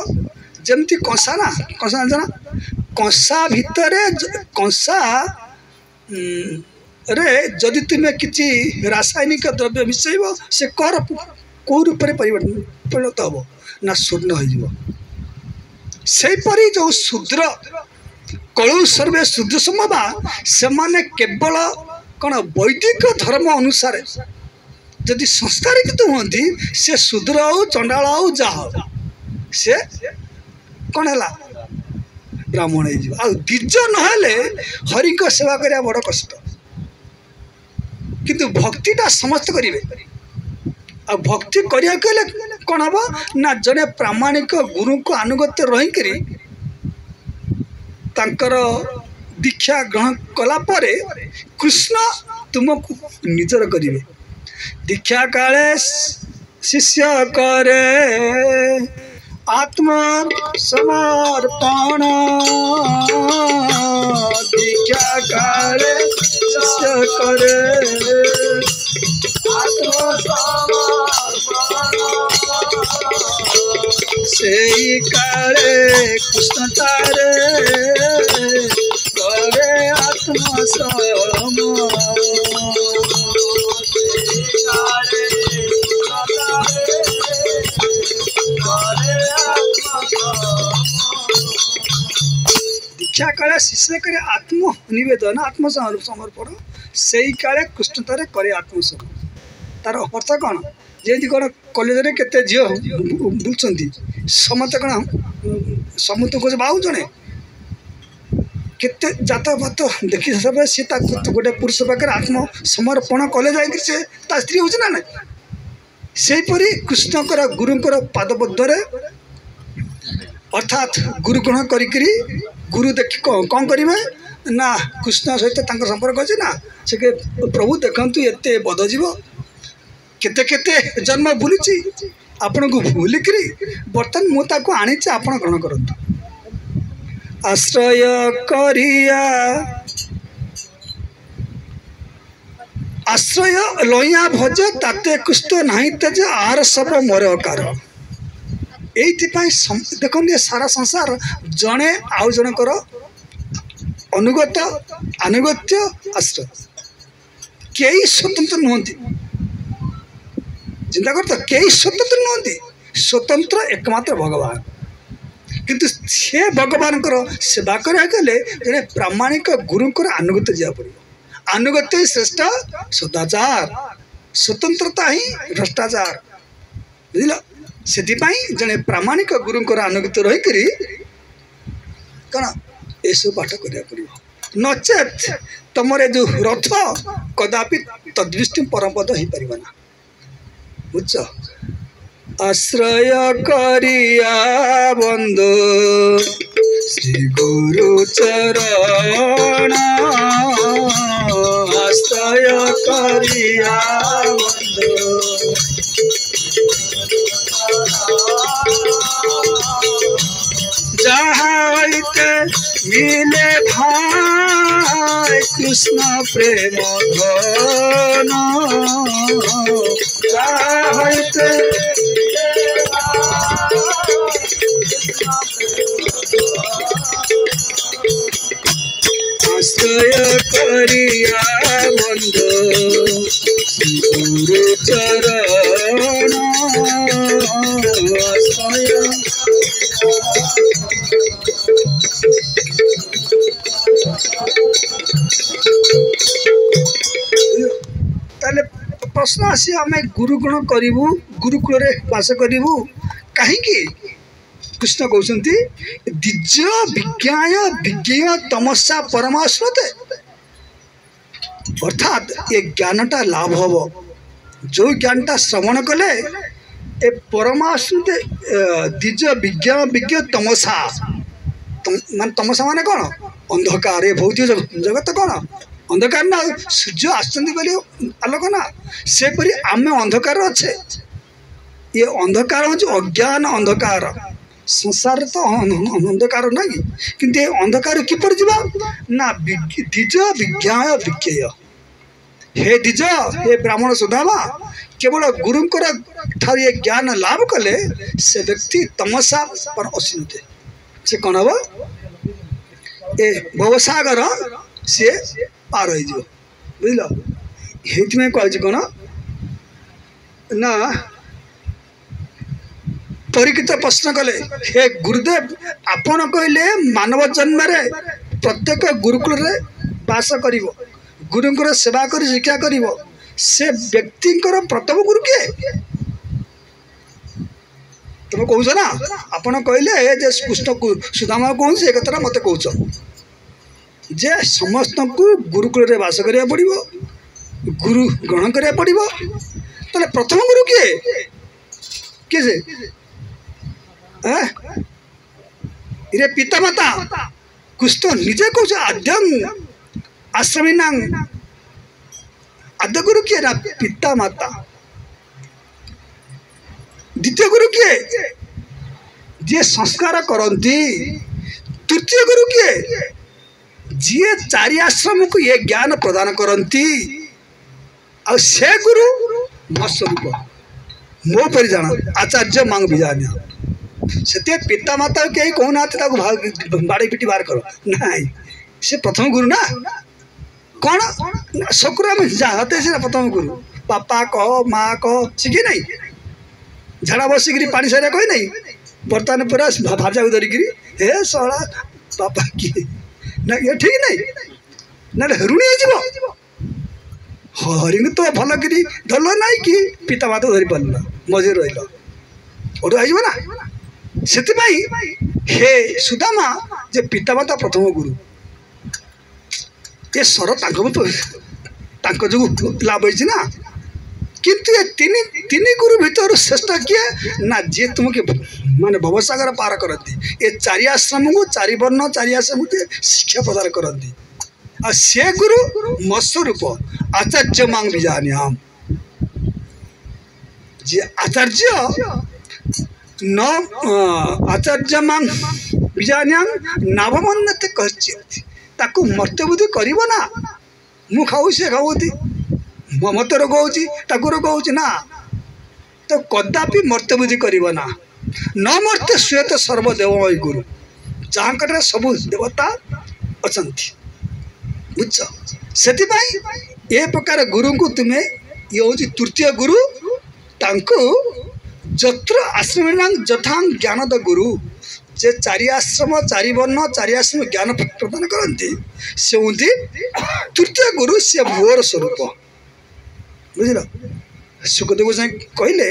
जमती कंसा ना कंसा जाना कंसा भितर कंसा रे जदि तुम्हें किसी रासायनिक द्रव्य मिसैब से कर कौ रूप में परिणत हम ना स्वर्ण होपरी जो शूद्र कलु सर्वे शूद्र समबा से माने केवल कौन वैदिक धर्म अनुसार जदि संस्कारित हमें से शूद्र हो चंडाल हो जहा से कौन है ब्राह्मण हो द्विज ना हरि को सेवा करने बड़ कष्ट किंतु भक्तिटा समस्त करेंगे आ भक्ति करिया कौन हम ना जड़े प्रामाणिक गुरु को अनुगत्य रहीकि तांकर दीक्षा ग्रहण कला परे कृष्ण तुमको निजर करेंगे दीक्षा काले शिष्य करे आत्म समर्पण दीक्षा काले शिष्य करे आत्म समर्पण से काले कृष्ण तारे करे आत्म समर्पण दीक्षा काले शिष्य करे आत्म निवेदन आत्म समर्पण से काले कृष्ण तारे करे आत्मसमर्पण तार अर्थ कौन जमी कौन कलेज में केते झील बुलूँ समस्त कौन समुद्र को बाहु जड़े केते जात पात देखी सारा सी गोटे पुरुष पाखे आत्मसमर्पण कले जा स्त्री हो ना सेपरी कृष्णकर गुरुंकर पादपद्मे अर्थात गुरु ग्रहण करी गुरु देख कौन करेंगे ना कृष्ण सहित संपर्क अच्छे ना से प्रभु देखु एत बदजीव केते केते जन्म बुली आपण को भूलिक बर्तमान मुझे आनी आप ग्रहण करूँ आश्रय करिया आश्रय लइया भज ताते कुष्ट नहीं तेज आर सब मोर कार ये देखो ये सारा संसार जड़े आउ जनकर अनुगत अनुगत्य आश्रय कई स्वतंत्र नुहति चिंता कर कई स्वतंत्र नुहति स्वतंत्र एकमात्र भगवान किंतु से भगवान सेवा करें जड़े प्रामाणिक गुरुंकर अनुगत्य जा पड़ो अनुगत्य ही श्रेष्ठ सदाचार स्वतंत्रता ही भ्रष्टाचार बुझल से जड़े प्रामाणिक गुरुंकर अनुगत्य रहीकि कौन यू पाठ करा पड़ो नचेत तुम जो रथ कदापि तदृष्टि परमपद हो पार ना बुझ आश्रय करिया बंधु श्री गुरु चरण आश्रय करिया बंधु जहाँ मिले भाई कृष्ण प्रेम धन आश्रय करिया बंधु गुरु चरण आश्रय ताले प्रश्न आसी आम गुरुगुण करूँ गुरुकुल बास करूँ कहीं कृष्ण कहते द्विज विज्ञा विज्ञ तमसा परमाश्रते अर्थात ये ज्ञानटा लाभ हम जो ज्ञानटा श्रवण कले ए परमाश्रुते द्विज विज्ञ विज्ञ तमसा मान तमसा माने कौन अंधकार ए भौतिक जगत कौन अंधकार ना सूर्य आसुच्च आलोक ना सेपरी आम अंधकार अच्छे ये अंधकार हूँ अज्ञान अंधकार संसार तो अंधकार ना कि ये अंधकार किपर जा ना द्विज विज्ञा विज्ञेय हे द्विज हे ब्राह्मण सुधामा केवल गुरुंकर ठार ये ज्ञान लाभ कले से व्यक्ति तमसा पर असिनुते से कौन हम ए भवसागर सी पार हो बुझल ये कह कौन ना परीक्षित प्रश्न कले हे गुरुदेव आपण कहले मानव जन्म रे प्रत्येक गुरुकुल रे वास करिवो गुरुंकर सेवा करी शिक्षा करिवो से व्यक्ति प्रथम गुरु किए तुम कौच ना आपण कहले जे कृष्ण सुदामा कौन से कथा मत कौच जे समस्त को गुरुकुल रे वास करिया पड़िवो गुरु ग्रहण करिया पड़िवो तले प्रथम गुरु किए से इरे पिता माता कुछ तो निजे कौच आद्यम आश्रमी नांग आद्य गुरु किए ना पिता माता द्वितीय गुरु किए जे संस्कार करती तृतीय गुरु किए जी चारि आश्रम को ये ज्ञान प्रदान करती आ से गुरु मो स्वरूप मो पर जाना आचार्य मांग बीजान्य से पिता माता कहीं कहना बाड़ी पिटी बाहर करो ना से प्रथम गुरु ना कौन शकुरा में जाते से प्रथम गुरु पापा कह माँ कह शिखी नहीं झाड़ा बसिक पानी सारे कही नहीं बर्तमान पूरा भाजा को धरिकी हे सड़ा पापा किए ना ये ठीक नहीं ना ऋणी हो हरिण तो भल कि धरल ना कि पिता माता धरी पार मजे रहा ओटू आइब ना से हे सुदामा जे पिता माता प्रथम गुरु ये सर जो लाभ होती ना किंतु ये तीन गुरु भीतर श्रेष्ठ किए ना जी तुमके माने भवसागर पार करती ये चारि आश्रम को चारि वर्ण चारि आश्रम को शिक्षा प्रदान करती आ से गुरु मस्वरूप आचार्य मांग बीजान्याम जी आचार्य न आचार्य मांग बीजान्याम नाभमन्यते कश्चित् ताकू मर्त्यबुद्धि कर ना मु खाऊ से खाऊती मत रोग हो रोग हो ना तो कदापि मर्त्यबुद्धि कर ना न मर्त्य श्वेत सर्वदेवमय गुरु जहाँ कटे सब देवता अच्छा बुझ से ये प्रकार गुरु को तुम्हें ये हूँ तृतीय गुरु जत्र आश्रम जथा ज्ञान द गुरु जे चारि आश्रम चारि वर्ण चारि आश्रम ज्ञान प्रदान करती से हूँ तृतीय गुरु से मोर स्वरूप बुझल सुखदेव गोस्वामी कहले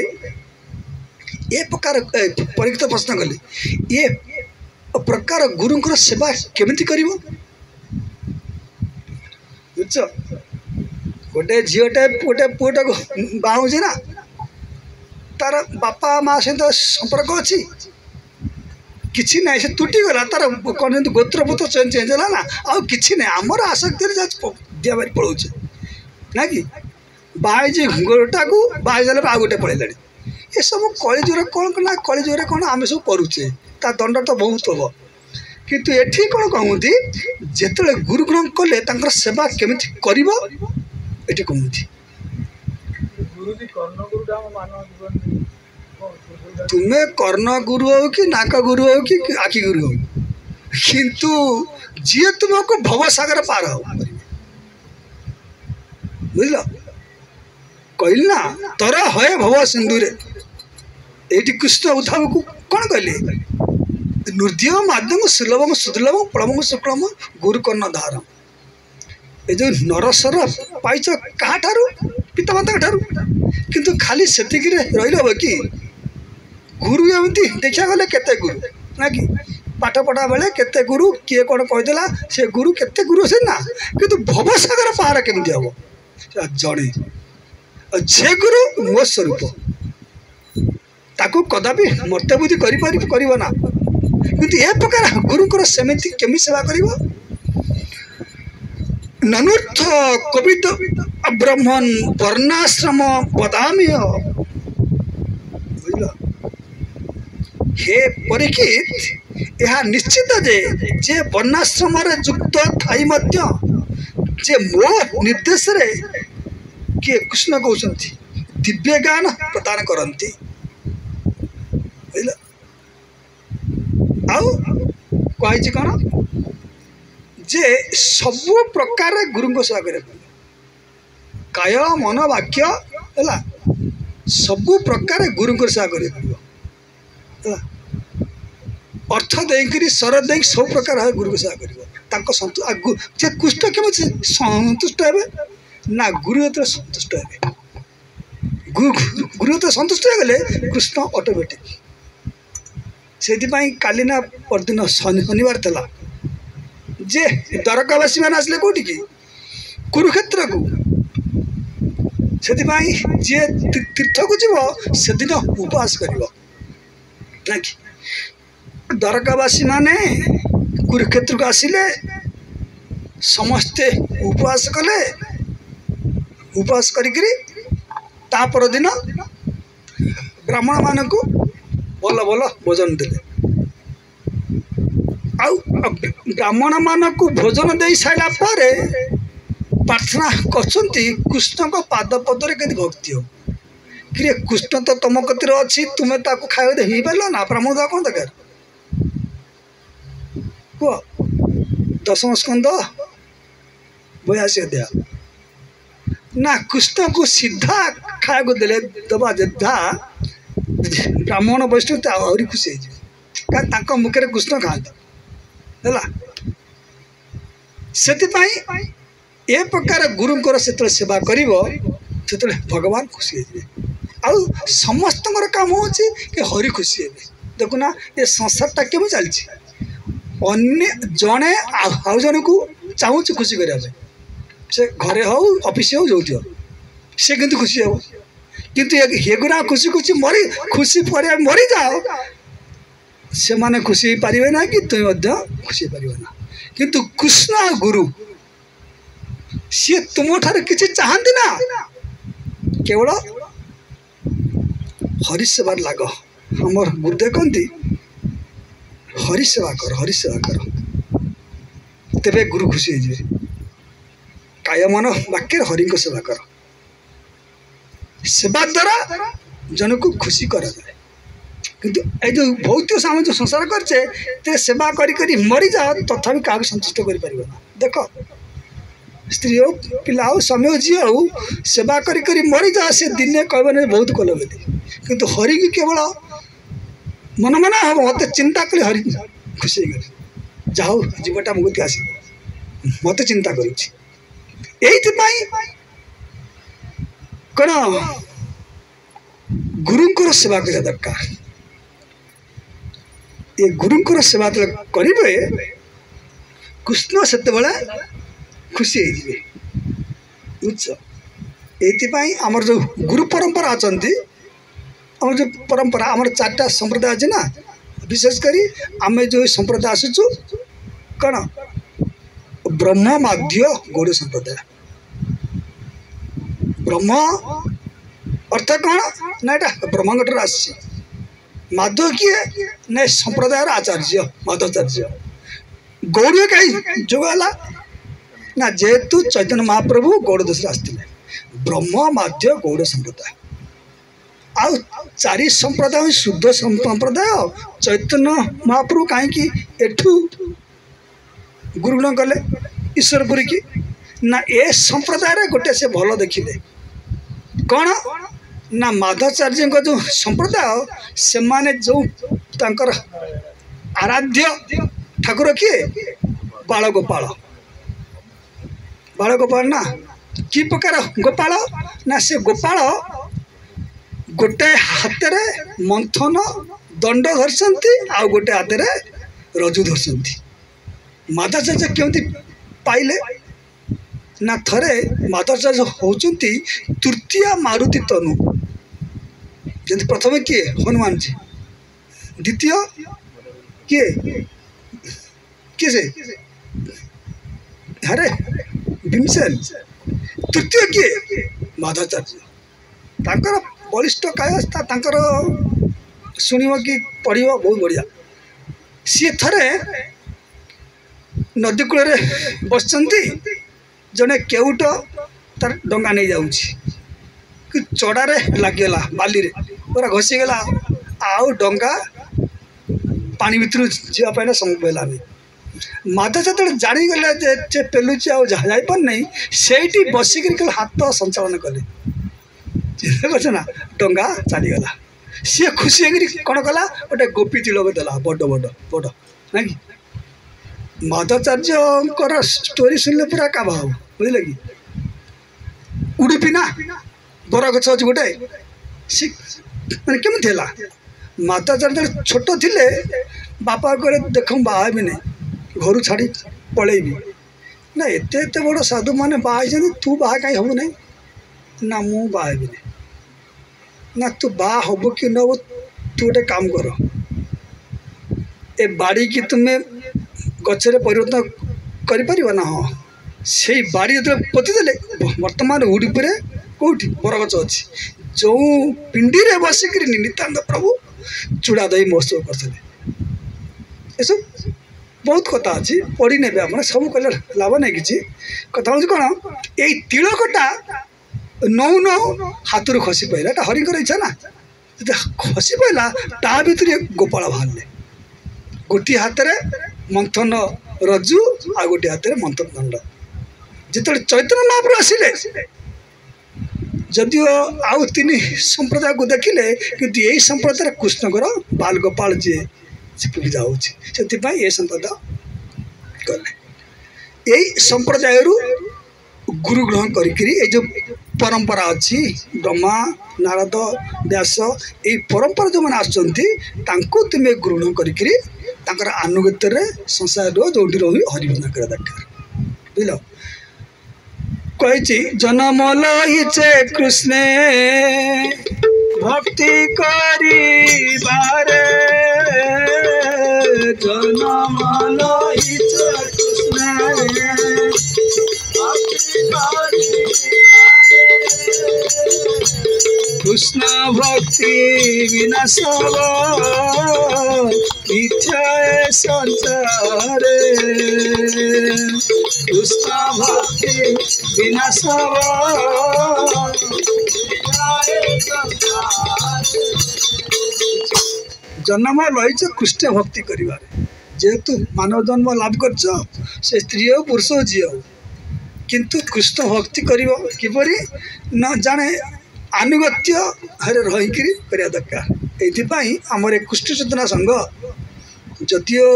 ये प्रकार परीक्षित प्रश्न कले ये प्रकार गुरुंकर सेवा केमिति करिवो बुझ गोटे झीटे गोटे पुटा को बाहुचे ना तार बापा माँ सहित संपर्क अच्छी किसी ना से तुटी गला तार कौन गोत्रपोत चेंज है ना आउ कि ना आमर आसक्ति दिया बारी पड़ोचे ना कि बाहर गोटा को बाहर आ गोटे पड़े ये सब कलिजुर कौन ना कलिजुर कौन आम सब करुचे ता दंड तो बहुत हम किंतु एठी कौन कहती जिते गुरु ग्रहण कले सेवा केमिति करिवो एठी कहती तुम्हें कर्ण गुरु हो कि नाक गुरु हो कि आखि गुरु हो किंतु जी तुमको भवसागर पार हो बुझल कहल ना तर हय भव सिंधुरे ये कृष्ण उद्धव को कौन कहले नृद्य माध्यम सुलभम सुदुर्लभम प्लवम शुक्लम गुरुकर्ण धारम ये जो नरसर पाइच क्या पिता माता ठारू किंतु खाली से रही कि गुरु एमती देखा गले केते गुरु ना कि पाठ पढ़ा बेले केते गुरु किए कौन कहीदेला से गुरु केते गुरु से ना किंतु भवसागर पार केमती हम जड़े जे गुरु मो स्वरूप ताकू कदापि मर्त्यबुद्धि कर ना किंतु ए प्रकार गुरुंकर सेमिति केमी सेवा करिवो ननुर्थ कवित ब्रह्मण वर्णाश्रम बदामी बुझल हे परीक्षित यह निश्चित जे वर्णाश्रम युक्त थाई मध्य जे मो निर्देश रे किए कृष्ण कहते दिव्य ज्ञान प्रदान करती कही कौन जे सबु प्रकार गुरु सेवा कर काय मन वाक्य है सबु प्रकार गुरु सेवा कर अर्थ देकर सर दे सब प्रकार गुरु सेवा कर कुष्ठ केम संतुष्ट हे ना गुरु ये संतुष्ट हे गुरु तो संतुष्ट हो गले कृष्ण ऑटोमेटिक से काली ना परदिन शनिवार था जे द्वारकावासी मैंने आसले कौटी की कुरुक्षेत्र को से जी तीर्थ को जीव से दिन उपवास कर द्वारकावासी माने कुरुक्षेत्र को आसिले समस्ते उपवास कले उपवास करा परदिन ब्राह्मण मान को भल भल भोजन देले ब्राह्मण मान को भोजन दे सारा पर प्रार्थना करछंती कृष्ण को पाद पदरे के भक्ति हो कि कृष्ण तो तुम कतिर अच्छी तुम्हें ताको खाए दे ही पार ना ब्राह्मण दा कौन दरकार दशम स्कंद 82 अध्याय ना कृष्ण को सीधा खाया को देले दबा जेधा ब्राह्मण वैष्णव आहरी खुशी हो मुखे कृष्ण खाते है से ए प्रकार गुरुंकर से सेवा कर भगवान खुशी हो समस्त काम हो हरि खुशी हे देखुना ये संसारटा केमी चलती अन्य जड़े आउ जन को चाहूँ खुशी करने से घरे हो ऑफिस हो जो सी किंतु खुशी हो किंतु हेगुना खुशी खुशी मरी खुशी पर मरी जाओ से माने खुशी पारे ना कि तुम खुशी पार ना किंतु कृष्ण गुरु सी तुम ठार किसी चाहती ना केवल हरि सेवा लाग हमर गुरुदेव कहती हरि सेवा कर तेरे गुरु खुशी हो काय मन वाक्य हरि को सेवा कर सेवा द्वारा जन को खुशी करा जाए किंतु ये जो भौतिक सामान जो संसार करछे सेवा करी मरी जाओ तथापि क्या संतुष्ट कर पार ना देख स्त्री हो पिला हो समय झी हो सेवा करी मरी जाओ से दिने कहने बहुत कल बोली किंतु हरि की केवल मन मना हम मत चिंता कले हरि खुशी गले जाओ जीवटा मुक्ति आस मत चिंता करुच्ची कौन गुरुंकर सेवा करा दरकार ये गुरुंकर सेवा करेंगे कृष्ण से खुशी बुझ ये आमर जो गुरु परंपरा अच्छा आम जो परंपरा आम 4टा संप्रदाय अच्छे ना विशेषकर आम जो संप्रदाय आसुचु कौन ब्रह्म माध्य गौड़ संप्रदाय ब्रह्म अर्थ कौन ना यहाँ ब्रह्मंगटर आसी माधव किए ना संप्रदाय आचार्य माधवाचार्य गौड़ कहीं जुगला ना जेहेतु चैतन्य महाप्रभु गौड़ देश आसते ब्रह्म माध्य गौड़ संप्रदाय आउ 4 संप्रदाय शुद्ध संप्रदाय चैतन्य महाप्रभु कहीं एठू गुरुग्रहण कले ईश्वरपुरी की ना ए संप्रदाय गोटे से भल देखिले कौन ना माधवाचार्य जो संप्रदाय से माने जो तांकर आराध्य ठाकुर किए बालगोपाल बालगोपाल ना कि प्रकार गोपाल ना से गोपाल गोटे हाथ में मंथन दंड धरती आ गोटे हाथ में रजु धरती माधवाचार्य केमती पाइले ना थरे माधवाचार्य होचंती तृतीय मारुति तनु जमी प्रथम किए हनुमान जी, द्वितीय किए किए से अरे भीमसेन, तृतीय किए माधवाचार्य। तांकर बलिष्ठ कायस्था तांकर शुणव कि पढ़ बहुत बढ़िया। सी थे नदी कूल बस जड़े केउट तार डंगा नहीं जाऊँगी कि चढ़ारे लगिगला बाली पूरा घसीगला आउ डंगा पानी भितर जावाई संभव है। माधव जो जानीगले जे पेलुची आईपार नहीं से बसिक हाथ संचालन कले ना डंगा चलीगला। सी खुशी कौन कला गोटे गोपी तिलक देला बड़ बड़ बड़ ना कि माधवाचार्य स्टोरी सुनले पूरा काबा हम बुझे कि उडुपी ना बर गछ अच्छे गोटे सी मैंने केमी माधवाचार्य छोट थे बापा कहे देख बाहा भी नहीं घर छाड़ी पलैबी ना एत एत बड़ साधु मैंने बाहर तू बाहा कहीं हम नहीं ना मु बाहा भी नहीं ना तू बाहा हम कि न हो तू गोटे काम कर ए बाड़ी की तुम्हें गचरे परिवर्तन कर ना। हाँ से बाड़ी जो पोतीदे बर्तमान उडुपी कौटी बरगछ अच्छी जो पिंडी रे बसिक नितानंद प्रभु चूड़ा दही महोत्सव करते सब बहुत कथा अच्छी पढ़ी ने आप सब कले लाभ नहीं किसी कथा हूँ कौन यही तिलकटा नौ नौ हाथ रू खसी पाला हरिंकर इच्छा ना जो खसी पाला ता भर गोपाल बाहर गोटे हाथ में मंथन रज्जु आ गोटे हाथ में मंथन दंड जो चैतन्य महाप्रभु आसिले जदिव आउ तीन संप्रदाय को देखिले कि यही संप्रदाय कृष्णकर बाल गोपाल जी पूजा होती ये संप्रदाय कले यही संप्रदाय गुरु ग्रहण करी जो परंपरा अच्छी ब्रह्मा नारद व्यास यही परंपरा जो मैंने आसुँच तुम्हें ग्रहण कर आनुगत्य संसार जो रही हरिभजन कर दरकार बुझल कही जन्म लइचे कृष्ण भक्ति करिबारे जन्म लइचे कृष्ण कृष्ण भक्ति विनाश मिथ्या संसार कृष्ण भक्ति विनाश जन्म लइच कृष्ण भक्ति करिबारे जेहेतु मानव जन्म लाभ कर स्त्री हो पुरुष हो झी हो किंतु कृष्ण भक्ति किपरि न जाने आनुगत्य हरे रहीकि करिया दरकार। एथिपाई आमर कृष्ण चेतना संघ जदियो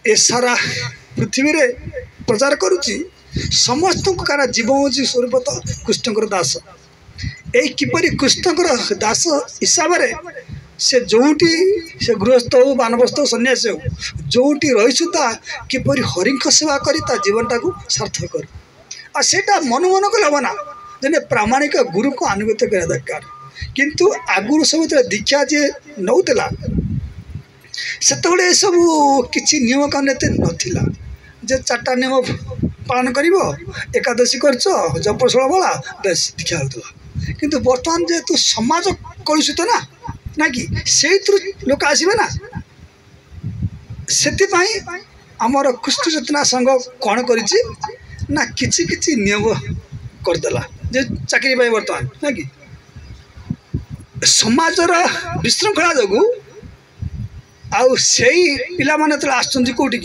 ए सारा पृथ्वी रे प्रचार करुच्ची समस्त कारण जीव हूँ स्वरूप तो कृष्णकर दास यही किपरि कृष्णकर दास हिसाब से जोटी से गृहस्थ हो बानप्रस्थ हो सन्यासी हो जोटी रही सुधा किपरि हरिंक सेवा करी ता जीवन टाक सार्थक कर आ सेटा मन मन कले हम ना जे प्रामाणिक गुरु को आनुगत्य करा दरकार। किंतु आगुरी सब दीक्षा जे नौला से सब किसी नियम कानून एत नाला जे 4टा नियम पालन कर एकादशी कर जपसला बला बेस दीक्षा होता किंतु बर्तमान जेहेतु समाज कलुषित ना कि से लोक आसबे ना से आमर कृष्ण चेतना संघ कौन कर किछि किछि नियम करदेला जे चाकरी बर्तमान ना कि समाजर विशृंखला जो आउ से पिला माने आसुँच कौटी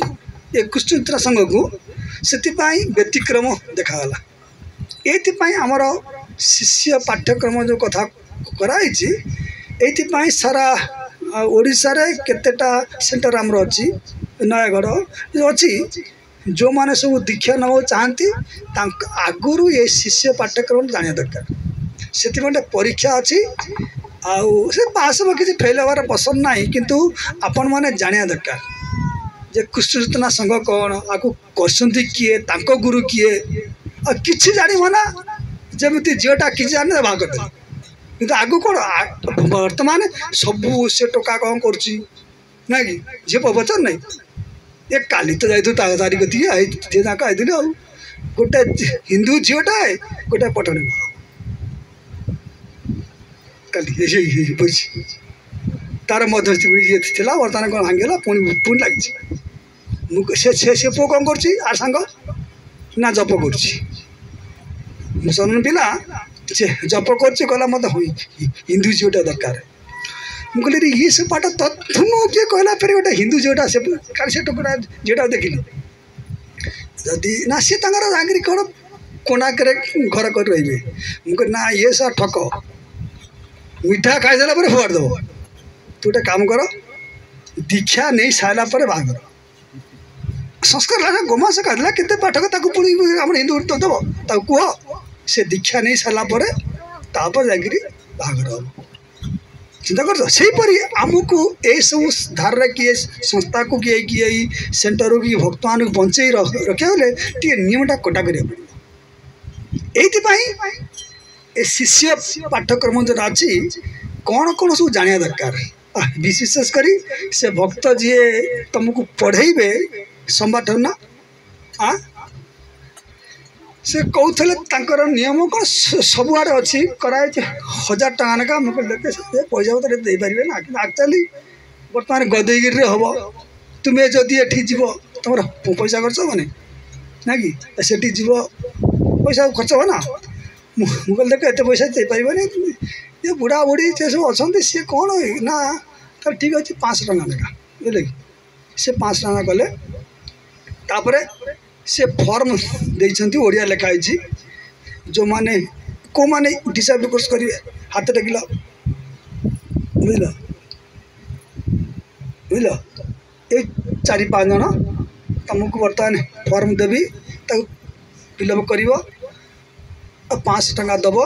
ये कृष्ण चेतना संघ को से व्यतिक्रम देखागला। ये आमर शिष्य पाठ्यक्रम जो कथा कराई ये सारा ओडिशा रे केतेटा सेंटर आमर अच्छी नयागढ़ अच्छी जो माने सब दीक्षा नवा चाहती आगुरी ये शिष्य पाठ्यक्रम जाना दरकार से परीक्षा अच्छी आउ से पास किसी फेल हबार पसंद ना किंतु आपण मैंने जाना दरकार जे कृष्ण चेतना संघ कौन आपको कहते किए गुरु किए कि जाना जमी झीटा कि जाने भाग कर କିନ୍ତୁ ଆଗକୁ କ'ଣ ବର୍ତ୍ତମାନ ସବୁ ସେ ଟୋକା କ'ଣ କରୁଛି ନା କି ଝିଅ ପଚାର ନାହିଁ ଏ କାଲି ତ ଯାଇଥିଲୁ ତାରି କତିକି ଯିଏ ତାଙ୍କ ଆଇଥିଲେ ଆଉ ଗୋଟେ ହିନ୍ଦୁ ଝିଅଟା ଗୋଟେ ପଠାଣି କାଲି ବସି ତାର ମଧ୍ୟସ୍ଥି ଇଏ ଥିଲା ବର୍ତ୍ତମାନ କ'ଣ ଭାଙ୍ଗିଗଲା ପୁଣି ଲାଗିଛି ସେ ପୁଅ କ'ଣ କରୁଛି ଆର ସାଙ୍ଗ ନା ଜପ କରୁଛି ମୁସଲମାନ ପିଲା ସେ ଜପ କରୁଛି କହିଲା ମୋତେ ହିନ୍ଦୁ ଝିଅଟା ଦରକାର ମୁଁ କହିଲି ଇଏ ସେ ପାଠ ତୁମକୁ କିଏ କହିଲା ଫେରେ ଗୋଟେ ହିନ୍ଦୁ ଝିଅଟା ସେ କାଲି ସେ ଟୋକଟା ଝିଅଟା ଦେଖିଲି ଯଦି ନା ସିଏ ତାଙ୍କର ଚାକିରି କ'ଣ କୋଣାର୍କରେ ଘର କରି ରହିବେ ମୁଁ କହିଲି ନା ଇଏ ସାର୍ ଠକ ମିଠା ଖାଇସାରିଲା ପରେ ଫୋପାଡ଼ି ଦେବ ତୁ ଗୋଟେ କାମ କର ଦୀକ୍ଷା ନେଇ ସାରିଲା ପରେ ବାହାଘର ସଂସ୍କାର ହେଲା ଗୋମାସ ଖାଇଦେଲା କେତେ ପାଠକ ତାକୁ ପୁଣି ଆମର ହିନ୍ଦୁ ଦେବ ତାକୁ କୁହ ସେ ଦୀକ୍ଷା ନେଇ ସାରିଲା ପରେ ତାପରେ ଯାଇକିରି ବାହାଘର ହେବ ଚିନ୍ତା କରୁଛ ସେହିପରି ଆମକୁ ଏସବୁ ଧାରାରେ କିଏ ସଂସ୍ଥାକୁ କିଏ କିଏ ଏଇ ସେଣ୍ଟରକୁ କିଏ ଭକ୍ତମାନଙ୍କୁ ବଞ୍ଚେଇ ରଖିବା ହେଲେ ଟିକେ ନିୟମଟା କଟା କରିବାକୁ ପଡ଼ିବ ଏଇଥିପାଇଁ ଏ ଶିଷ୍ୟ ପାଠ୍ୟକ୍ରମ ଯେଉଁଟା ଅଛି କ'ଣ କ'ଣ ସବୁ ଜାଣିବା ଦରକାର ବିଶେଷ କରି ସେ ଭକ୍ତ ଯିଏ ତୁମକୁ ପଢ଼େଇବେ ସମ୍ବାଦ ନା ସେ କହୁଥିଲେ ତାଙ୍କର ନିୟମ କ'ଣ ସବୁଆଡ଼େ ଅଛି କରାହେଇଛି 1000 ଟଙ୍କା ଲେଖା ମୁଁ କହିଲି ସେ ପଇସା ପତ୍ର ଦେଇପାରିବେ ନା କିନ୍ତୁ ଆକ୍ଚୁଆଲି ବର୍ତ୍ତମାନ ଗଦେଇଗିରିରେ ହେବ ତୁମେ ଯଦି ଏଠି ଯିବ ତୁମର ପଇସା ଖର୍ଚ୍ଚ ହେବନି ନା କି ସେଠି ଯିବ ପଇସା ଖର୍ଚ୍ଚ ହେବ ନା ମୁଁ କହିଲି ଦେଖ ଏତେ ପଇସା ଦେଇପାରିବନି ଏ ବୁଢ଼ା ବୁଢ଼ୀ ସେ ସବୁ ଅଛନ୍ତି ସିଏ କ'ଣ ନା ତାହେଲେ ଠିକ୍ ଅଛି 500 ଟଙ୍କା ଲେଖା ବୁଝିଲେ କି ସେ 500 ଟଙ୍କା କଲେ ତାପରେ ସେ ଫର୍ମ ଦେଇଛନ୍ତି ଓଡ଼ିଆ ଲେଖା ହେଇଛି ଯେଉଁମାନେ କେଉଁମାନେ ଡିସାଇବଲ୍ କୋର୍ସ କରିବେ ହାତ ଟେକିଲ ବୁଝିଲ ବୁଝିଲ ଏଇ 4-5 ଜଣ ତୁମକୁ ବର୍ତ୍ତମାନ ଫର୍ମ ଦେବି ତାକୁ ଫିଲ୍ଅପ୍ କରିବ 500 ଟଙ୍କା ଦେବ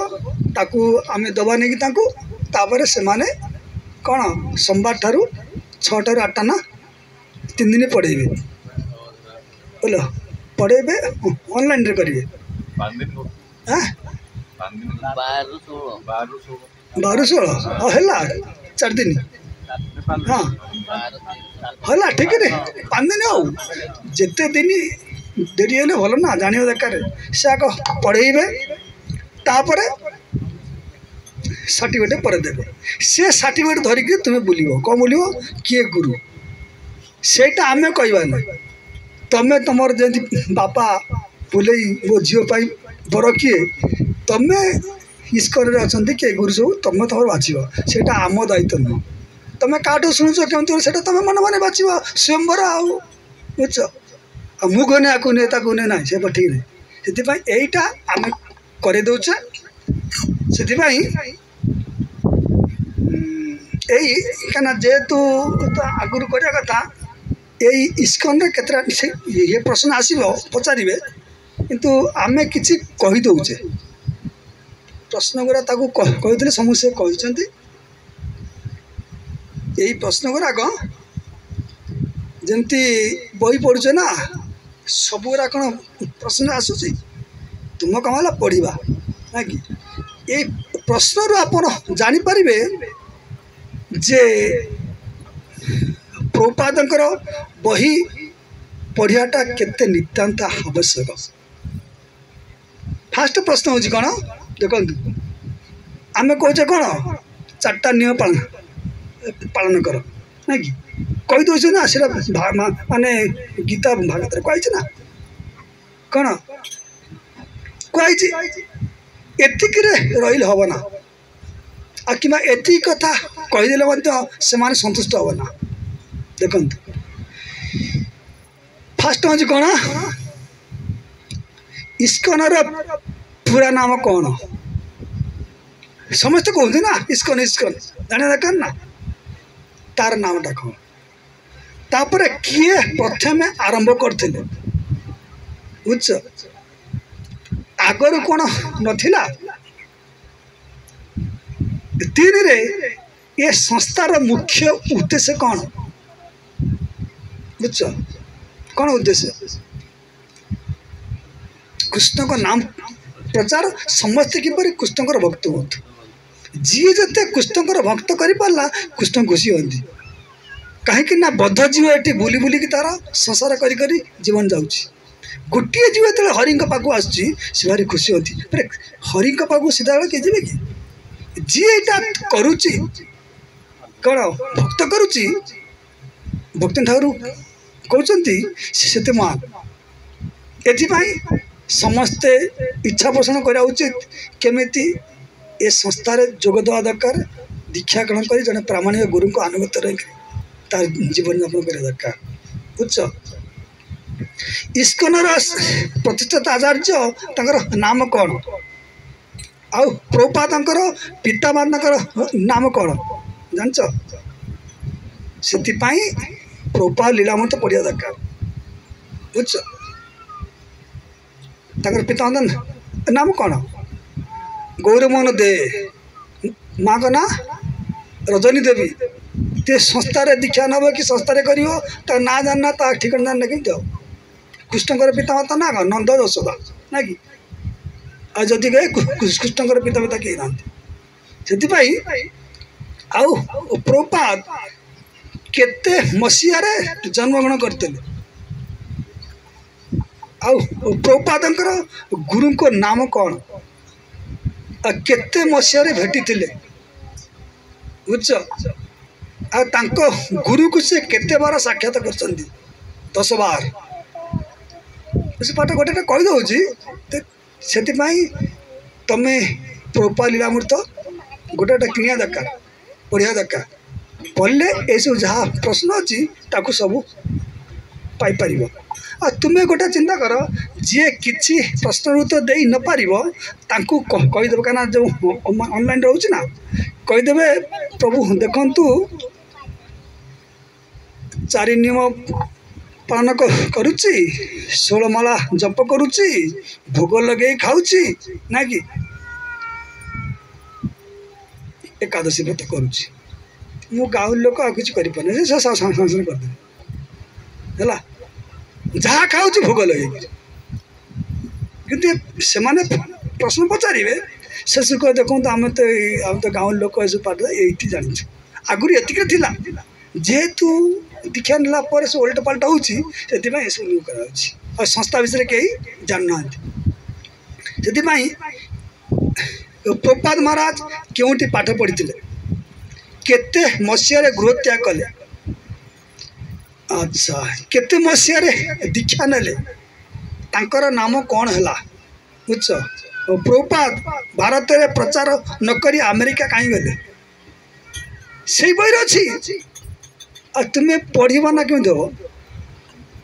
ତାକୁ ଆମେ ଦେବା ନେଇକି ତାଙ୍କୁ ତାପରେ ସେମାନେ କ'ଣ ସୋମବାର ଠାରୁ 6ଟାରୁ 8ଟା ନା 3 ଦିନ ପଢ଼େଇବେ ବୁଝିଲ ପଢ଼େଇବେ ଅନଲାଇନ୍ରେ କରିବେ 12-16 ହେଲା 4 ଦିନ ହଁ ହେଲା ଠିକ୍ ରେ 5 ଦିନ ଆଉ ଯେତେ ଦିନ ଡେରି ହେଲେ ଭଲ ନା ଜାଣିବା ଦରକାର ସେ ଆଗ ପଢ଼େଇବେ ତାପରେ ସାର୍ଟିଫିକେଟ୍ ପରେ ଦେବେ ସେ ସାର୍ଟିଫିକେଟ୍ ଧରିକି ତୁମେ ବୁଲିବ କ'ଣ ବୁଲିବ କିଏ ଗୁରୁ ସେଇଟା ଆମେ କହିବା ନାହିଁ ତମେ ତୁମର ଯେମିତି ବାପା ବୁଲେଇ ମୋ ଝିଅ ପାଇଁ ବର କିଏ ତମେ ଇସ୍କନରେ ଅଛନ୍ତି କିଏ ଗୁରୁ ସବୁ ତମେ ତୁମର ବାଛିବ ସେଇଟା ଆମ ଦାୟିତ୍ୱ ନୁହଁ ତମେ କାହାଠୁ ଶୁଣୁଛ କେମିତି ସେଇଟା ତମେ ମନେ ମନେ ବାଛିବ ସ୍ୱୟଂବର ଆଉ ବୁଝୁଛ ଆଉ ମୁଁ କହିନେ ଆକୁ ନେ ତାକୁ ନେ ନାହିଁ ସେ ଠିକ୍ ନାହିଁ ସେଥିପାଇଁ ଏଇଟା ଆମେ କରିଦେଉଛେ ସେଥିପାଇଁ ଏଇ କାହିଁକିନା ଯେହେତୁ ଆଗରୁ କରିବା କଥା ଏଇ ଇସ୍କନରେ କେତେଟା ଇଏ ପ୍ରଶ୍ନ ଆସିବ ପଚାରିବେ କିନ୍ତୁ ଆମେ କିଛି କହିଦେଉଛେ ପ୍ରଶ୍ନ ଗୁଡ଼ା ତାକୁ କହିଥିଲେ ସମସ୍ତେ କହିଛନ୍ତି ଏଇ ପ୍ରଶ୍ନ ଗୁଡ଼ାକ ଯେମିତି ବହି ପଢ଼ୁଛ ନା ସବୁଗୁଡ଼ା କ'ଣ ପ୍ରଶ୍ନ ଆସୁଛି ତୁମ କାମ ହେଲା ପଢ଼ିବା ନା କି ଏଇ ପ୍ରଶ୍ନରୁ ଆପଣ ଜାଣିପାରିବେ ଯେ ପ୍ରଭୁପାଦଙ୍କର ବହି ପଢ଼ିବାଟା କେତେ ନିତାନ୍ତ ଆବଶ୍ୟକ ଫାଷ୍ଟ ପ୍ରଶ୍ନ ହେଉଛି କ'ଣ ଦେଖନ୍ତୁ ଆମେ କହୁଛେ କ'ଣ 4ଟା ନିୟମ ପାଳନ କର ନା କି କହିଦେଉଛୁ ନା ସେଇଟା ମାନେ ଗୀତା ଭାଗବତରେ କୁହାଯାଇଛି ନା କ'ଣ କୁହାଯାଇଛି ଏତିକିରେ ରହିଲେ ହେବ ନା ଆଉ କିମ୍ବା ଏତିକି କଥା କହିଦେଲେ ମଧ୍ୟ ସେମାନେ ସନ୍ତୁଷ୍ଟ ହେବ ନା ଦେଖନ୍ତୁ ଫାଷ୍ଟ ହେଉଛି କ'ଣ ଇସ୍କନର ପୁରା ନାମ କ'ଣ ସମସ୍ତେ କହୁଛନ୍ତି ନା ଇସ୍କନ ଇସ୍କନ ଜାଣିବା ଦରକାର ନା ତାର ନାମଟା କ'ଣ ତାପରେ କିଏ ପ୍ରଥମେ ଆରମ୍ଭ କରିଥିଲେ ବୁଝଛ ଆଗରୁ କ'ଣ ନଥିଲା 3ରେ ଏ ସଂସ୍ଥାର ମୁଖ୍ୟ ଉଦ୍ଦେଶ୍ୟ କ'ଣ ବୁଝଛ କ'ଣ ଉଦ୍ଦେଶ୍ୟ କୃଷ୍ଣଙ୍କ ନାମ ପ୍ରଚାର ସମସ୍ତେ କିପରି କୃଷ୍ଣଙ୍କର ଭକ୍ତ ହୁଅନ୍ତୁ जी जिते कृष्णकर भक्त कर पारा कृष्ण खुशी हमें कहीं बद्ध जीव ये बुली बुलिकी तार संसार कर जीवन जाऊँगी गोटे जीव जो हरि पाक आसी भारी खुशी होती हरि पाक सीधा किए जी कि जी यहाँ करुच्ची कौन भक्त करुच्ची भक्त ठाकुर कहते से महान एपाई समस्ते इच्छा पोषण करा उचित केमिति ए संस्थार जोग देवा दरकार दीक्षा ग्रहण कर जड़े प्रामाणिक गुरु को आनुगत रही तार जीवन यापन करा दरकार बुझ इस्कन प्रतिष्ठित आचार्य तांकर नाम कौन आउ प्रभुपाद पितामाता नाम कौन जानच से प्रभुपाद लीलामृत पढ़िया दरकार बुझ तांकर पितामाता नाम कौन गौरमोहन दे माँ का ना रजनी देवी ते संस्थार दीक्षा नब कि संस्थार कर ना जानना ता ठिकाना जानना कि जाओ कृष्णकर पितामाता ना कौन नंद यशोदा ना कि आदि गए कृष्णकर पितामाता कहीं ना से आउ प्रभुपाद केते मसीह जन्मग्रहण करते आउ प्रभुपाद गुरु को नाम कौन केते मसीह भेटी थे बुझ गुरु को से केते बार साक्षात कर 10 बार से पाठ गोटे कहीदे से तुम्हें प्रभुपाद लीलामृत गोटे किणिया दरकार पढ़िया दरकार पढ़ले ये सब जहाँ प्रश्न अच्छी ताकू सब पाइपर आ तुम्हें गोटे चिंता कर जी किसी प्रश्न उत्तर दे न पार कहीदेव क्या जो ऑनलाइन रोचे ना कहीदेवे प्रभु देखु 4 नियम पालन करुच्ची 16 माला जप करुच्ची भोग लगे खाऊची ना कि एकादशी व्रत करुच्ची मु गाँव लोक आ किसी करें सांसन करदे जहाँ खाऊँ भोग लगे कि से प्रश्न पचारे शेष को देखो आम तो गाँव लोक पाठ ये जान आगुरी एतिक जेहेतु दीक्षा नेला से ओल्ट पाल्ट होती कर संस्था विषय कहीं जानना से प्रभुपाद महाराज क्योंटी पाठ पढ़ी केते मसीह गृह त्याग कले अच्छा केते मसीह दीक्षा नेले तांकर नाम कौन है बुझ प्रभुपाद भारत में प्रचार नक अमेरिका कहीं गले से बही अच्छी आ तुम्हें पढ़ा ना क्यों देव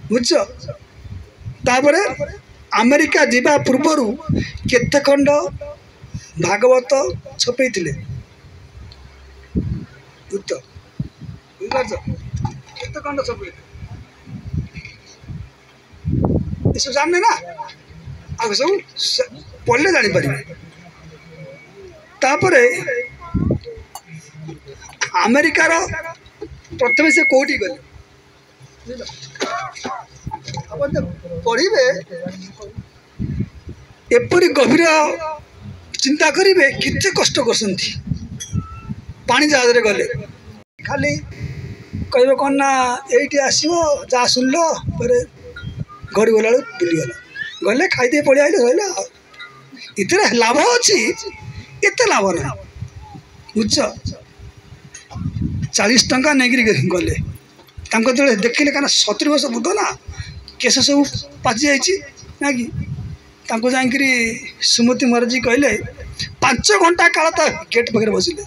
बुझ तापर अमेरिका जीवा पूर्वर केते खंड भागवत छपे केते खंड छपे सब जानने ना आ सब पढ़ले जापर तापर अमेरिकार प्रथम से कौटी गले पढ़े एपरी गभीर चिंता करेंगे कितने कष्ट कर पानी जहाज गले खाली कह कौन ना ये आसो जहाँ सुनल पर घर गला बुलीगला गले खाई पड़े आए सर इतने लाभ अच्छी एत लाभ ना बुझ 40 टंका नहीं गले जो देखिले क्या 70 वर्ष बुध ना केस सब पाचि जा कि जाकरी सुमति महाराज कहले 5 घंटा काल गेट पाखे बसिले